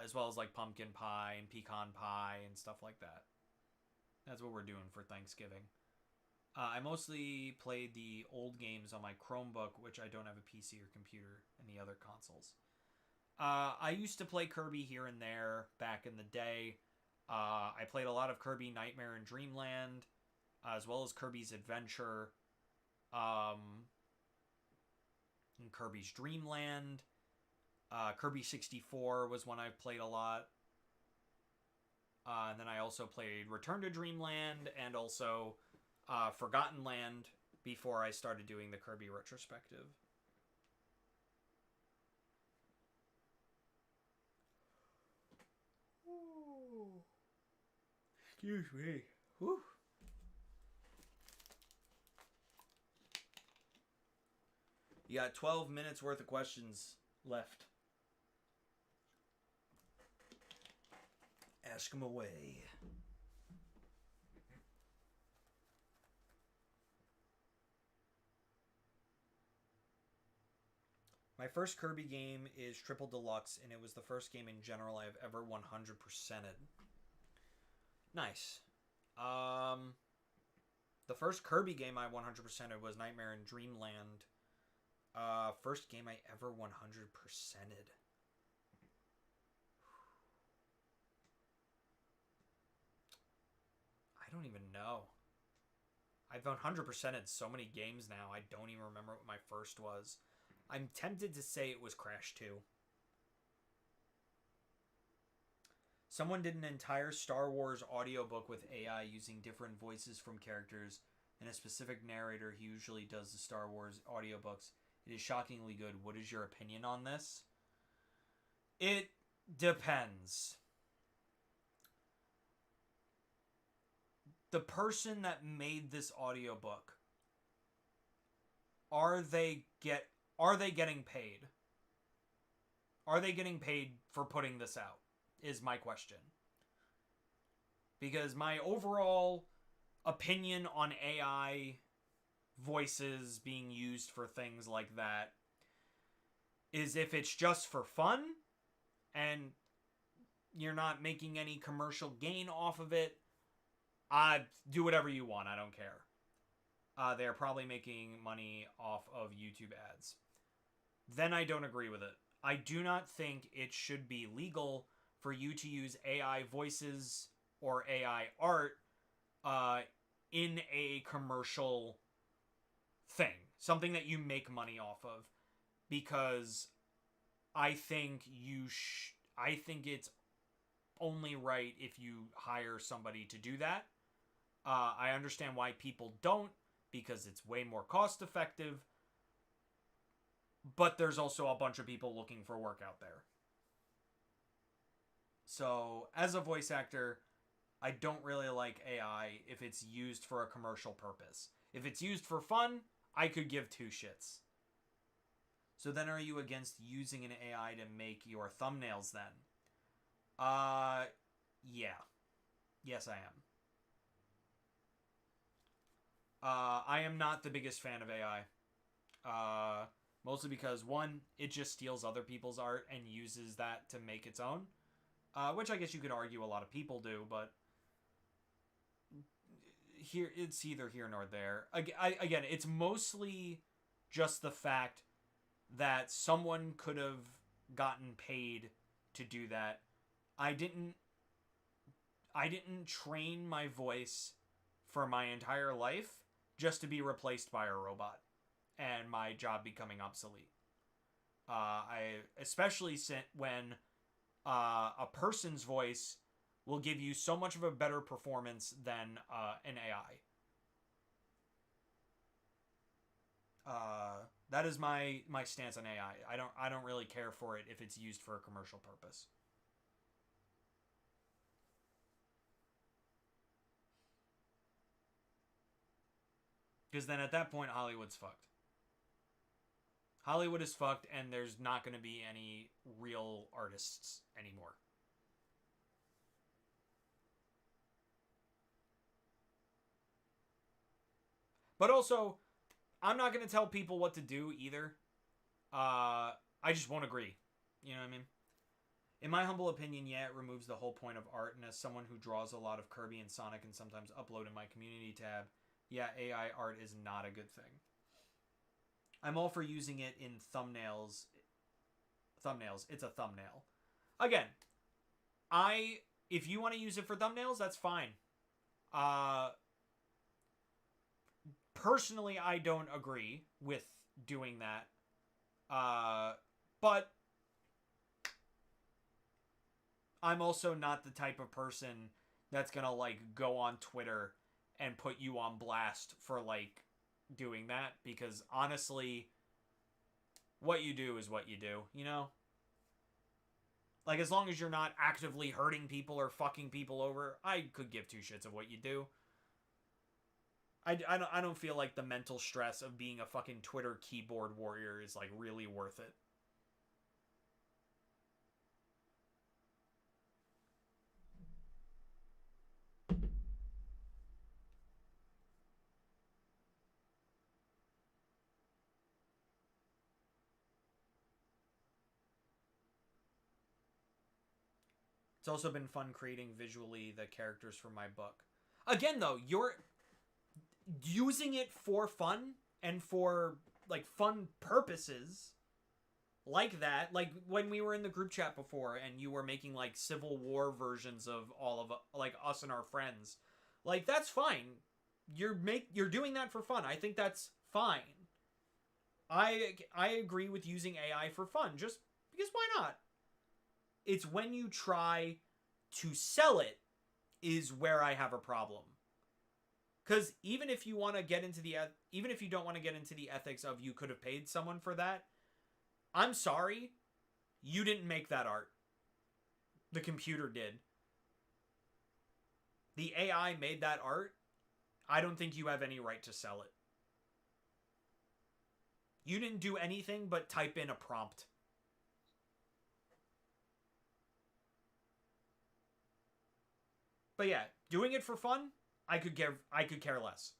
as well as like pumpkin pie and pecan pie and stuff like that. That's what we're doing for Thanksgiving. I mostly played the old games on my Chromebook, which I don't have a PC or computer, and the other consoles. I used to play Kirby here and there back in the day. I played a lot of Kirby Nightmare and Dreamland, as well as Kirby's Adventure, and Kirby's Dreamland. Kirby 64 was one I played a lot. And then I also played Return to Dreamland and also Forgotten Land before I started doing the Kirby retrospective. Ooh. Excuse me. Whew. You got 12 minutes worth of questions left. Ask them away. My first Kirby game is Triple Deluxe, and it was the first game in general I've ever 100%ed. Nice. The first Kirby game I 100%ed was Nightmare in Dreamland. First game I ever 100%ed. I don't even know. I've 100%ed so many games now, I don't even remember what my first was. I'm tempted to say it was Crash 2. Someone did an entire Star Wars audiobook with AI using different voices from characters and a specific narrator. He usually does the Star Wars audiobooks. It is shockingly good. What is your opinion on this? It depends. The person that made this audiobook, are they getting paid? Are they getting paid for putting this out? Is my question. Because my overall opinion on AI voices being used for things like that is, if it's just for fun and you're not making any commercial gain off of it, do whatever you want. I don't care. They're probably making money off of YouTube ads. Then I don't agree with it. I do not think it should be legal for you to use AI voices or AI art in a commercial thing. Something that you make money off of. Because I think I think it's only right if you hire somebody to do that. I understand why people don't, because it's way more cost effective. But there's also a bunch of people looking for work out there. So, as a voice actor, I don't really like AI if it's used for a commercial purpose. If it's used for fun, I could give two shits. So then are you against using an AI to make your thumbnails then? Yeah. Yes, I am. I am not the biggest fan of AI. Mostly because, one, it just steals other people's art and uses that to make its own. Which I guess you could argue a lot of people do, but here it's either here nor there. Again, it's mostly just the fact that someone could have gotten paid to do that. I didn't train my voice for my entire life just to be replaced by a robot and my job becoming obsolete. Especially when a person's voice will give you so much of a better performance than an AI. That is my stance on AI. I don't really care for it if it's used for a commercial purpose. Because then at that point, Hollywood's fucked. Hollywood is fucked, and there's not going to be any real artists anymore. But also, I'm not going to tell people what to do either. I just won't agree. You know what I mean? In my humble opinion, yeah, it removes the whole point of art, and as someone who draws a lot of Kirby and Sonic and sometimes upload in my community tab, yeah, AI art is not a good thing. I'm all for using it in thumbnails. It's a thumbnail. Again, if you want to use it for thumbnails, that's fine. Personally, I don't agree with doing that. But I'm also not the type of person that's gonna go on Twitter and put you on blast for doing that, because honestly, what you do is what you do, you know? As long as you're not actively hurting people or fucking people over, I could give two shits of what you do. I don't feel like the mental stress of being a fucking Twitter keyboard warrior is really worth it. It's also been fun creating visually the characters for my book. Again, though, you're using it for fun and for fun purposes like that. When we were in the group chat before and you were making Civil War versions of all of us and our friends. That's fine. You're doing that for fun. I think that's fine. I agree with using AI for fun, just because why not? It's when you try to sell it is where I have a problem. Because even if you want to get into the, even if you don't want to get into the ethics of you could have paid someone for that, I'm sorry, you didn't make that art. The computer did. The AI made that art. I don't think you have any right to sell it. You didn't do anything but type in a prompt. But yeah, doing it for fun, I could care less.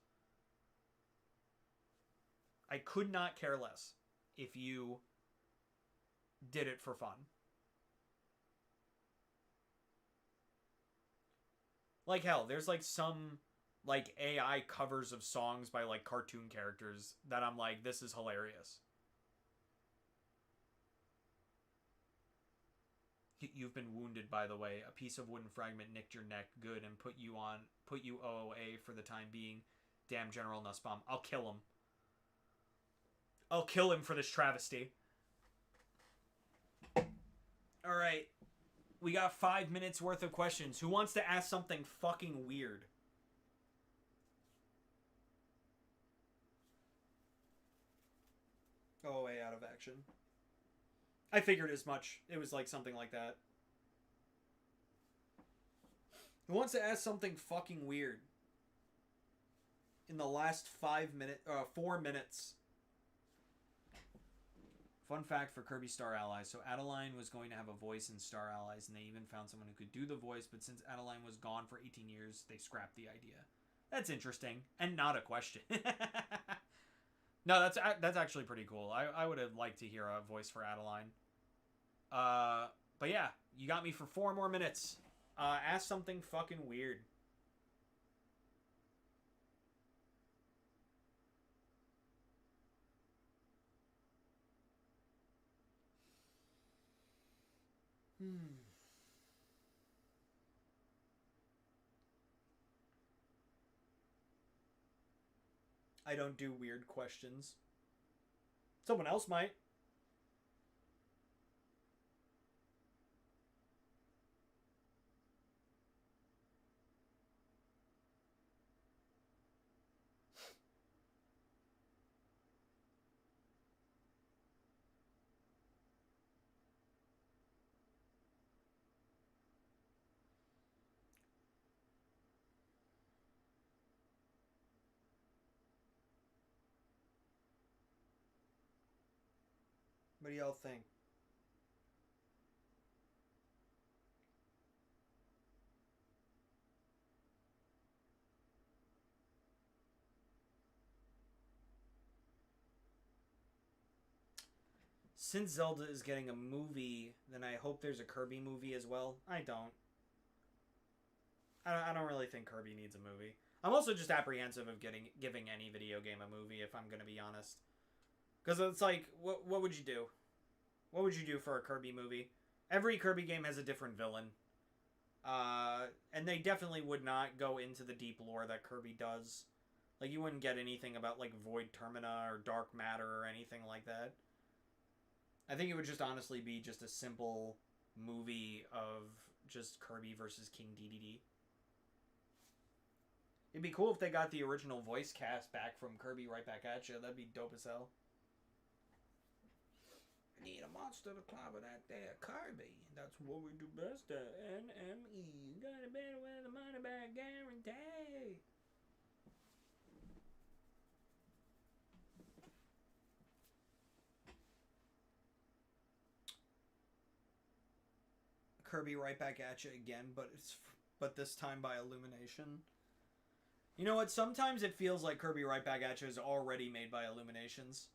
I could not care less if you did it for fun. Like hell, there's like some like AI covers of songs by like cartoon characters that I'm like, this is hilarious. You've been wounded, by the way. A piece of wooden fragment nicked your neck. Good, and put you OOA for the time being. Damn, General Nussbaum. I'll kill him. I'll kill him for this travesty. Alright. We got 5 minutes worth of questions. Who wants to ask something fucking weird? OOA out of action. I figured as much. It was like something like that. Who wants to ask something fucking weird? In the last 4 minutes. Fun fact for Kirby Star Allies. So Adeline was going to have a voice in Star Allies, and they even found someone who could do the voice, but since Adeline was gone for 18 years, they scrapped the idea. That's interesting. And not a question. No, that's actually pretty cool. I would have liked to hear a voice for Adeline. But yeah, you got me for 4 more minutes. Ask something fucking weird. I don't do weird questions. Someone else might. What do y'all think? Since Zelda is getting a movie, then I hope there's a Kirby movie as well. I don't really think Kirby needs a movie. I'm also just apprehensive of giving any video game a movie, if I'm gonna be honest. Because it's like, what would you do? What would you do for a Kirby movie? Every Kirby game has a different villain. And they definitely would not go into the deep lore that Kirby does. Like, you wouldn't get anything about, like, Void Termina or Dark Matter or anything like that. I think it would just honestly be just a simple movie of just Kirby versus King Dedede. It'd be cool if they got the original voice cast back from Kirby right back at you. That'd be dope as hell. I need a monster to clobber that there Kirby. That's what we do best at. NME. Got a better with the money back guarantee. Kirby right back at you again, but this time by Illumination. You know what? Sometimes it feels like Kirby right back at you is already made by Illuminations.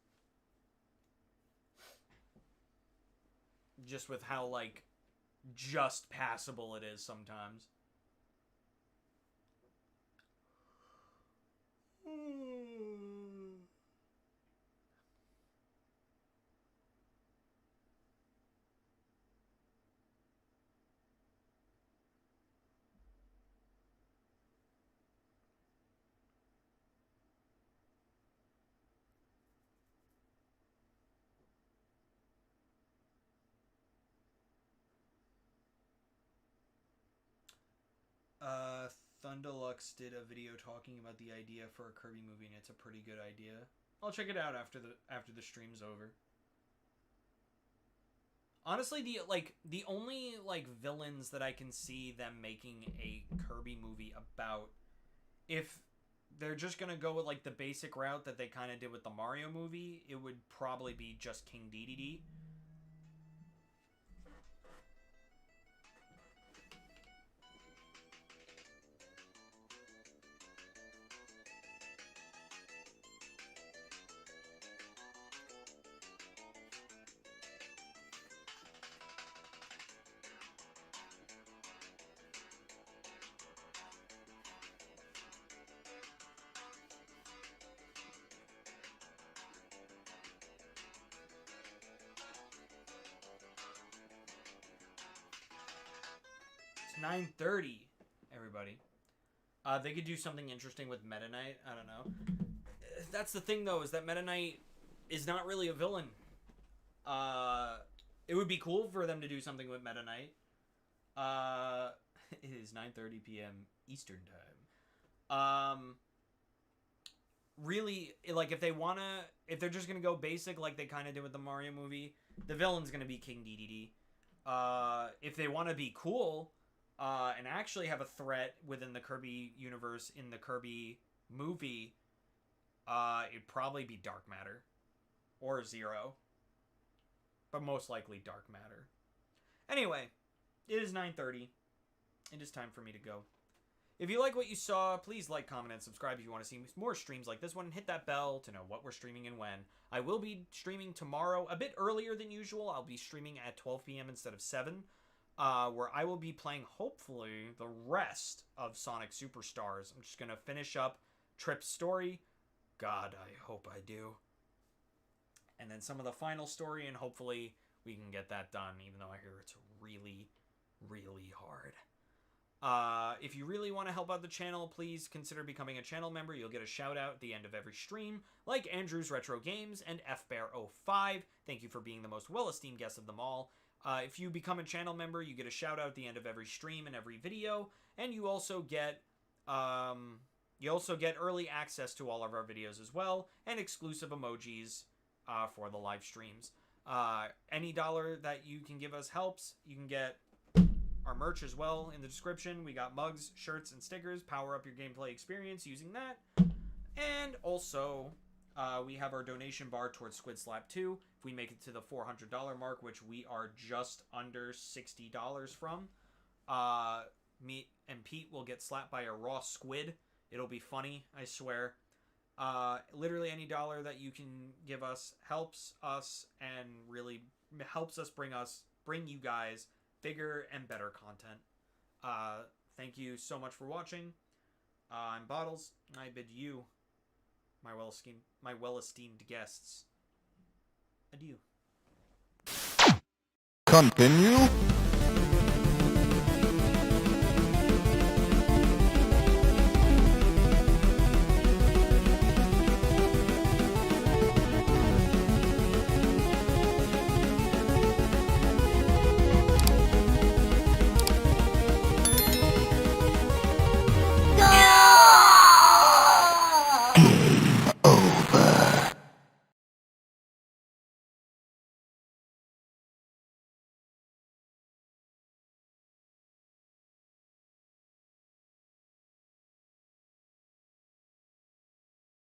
Just with how, like, just passable it is sometimes. Sun Deluxe did a video talking about the idea for a Kirby movie, and it's a pretty good idea. I'll check it out after the stream's over. Honestly, the only villains that I can see them making a Kirby movie about, if they're just gonna go with the basic route that they kind of did with the Mario movie, it would probably be just King Dedede. It's 9:30, everybody. They could do something interesting with Meta Knight. I don't know. That's the thing, though, is that Meta Knight is not really a villain. It would be cool for them to do something with Meta Knight. It is 9:30 p.m. Eastern Time. Really, if they're just gonna go basic like they kind of did with the Mario movie, the villain's gonna be King Dedede. If they want to be cool, and actually have a threat within the Kirby universe in the Kirby movie, it'd probably be Dark Matter or Zero, but most likely Dark Matter. Anyway, it is 9:30. It is time for me to go. If you like what you saw, please like, comment, and subscribe if you want to see more streams like this one, and hit that bell to know what we're streaming and when. I will be streaming tomorrow a bit earlier than usual. I'll be streaming at 12 p.m. instead of 7, where I will be playing, hopefully, the rest of Sonic Superstars. I'm just going to finish up Trip's story. God, I hope I do. And then some of the final story, and hopefully we can get that done, even though I hear it's really, really hard. If you really want to help out the channel, please consider becoming a channel member. You'll get a shout out at the end of every stream, like Andrew's Retro Games and FBear05. Thank you for being the most well-esteemed guest of them all. If you become a channel member, you get a shout out at the end of every stream and every video, and you also get early access to all of our videos as well, and exclusive emojis for the live streams. Any dollar that you can give us helps. You can get our merch as well in the description. We got mugs, shirts, and stickers. Power up your gameplay experience using that. And also, we have our donation bar towards Squid Slap 2. If we make it to the $400 mark, which we are just under $60 from, me and Pete will get slapped by a raw squid. It'll be funny, I swear. Literally any dollar that you can give us helps us and really helps us bring you guys bigger and better content. Thank you so much for watching. I'm Bottles. I bid you, my well-esteemed guests, adieu. Continue.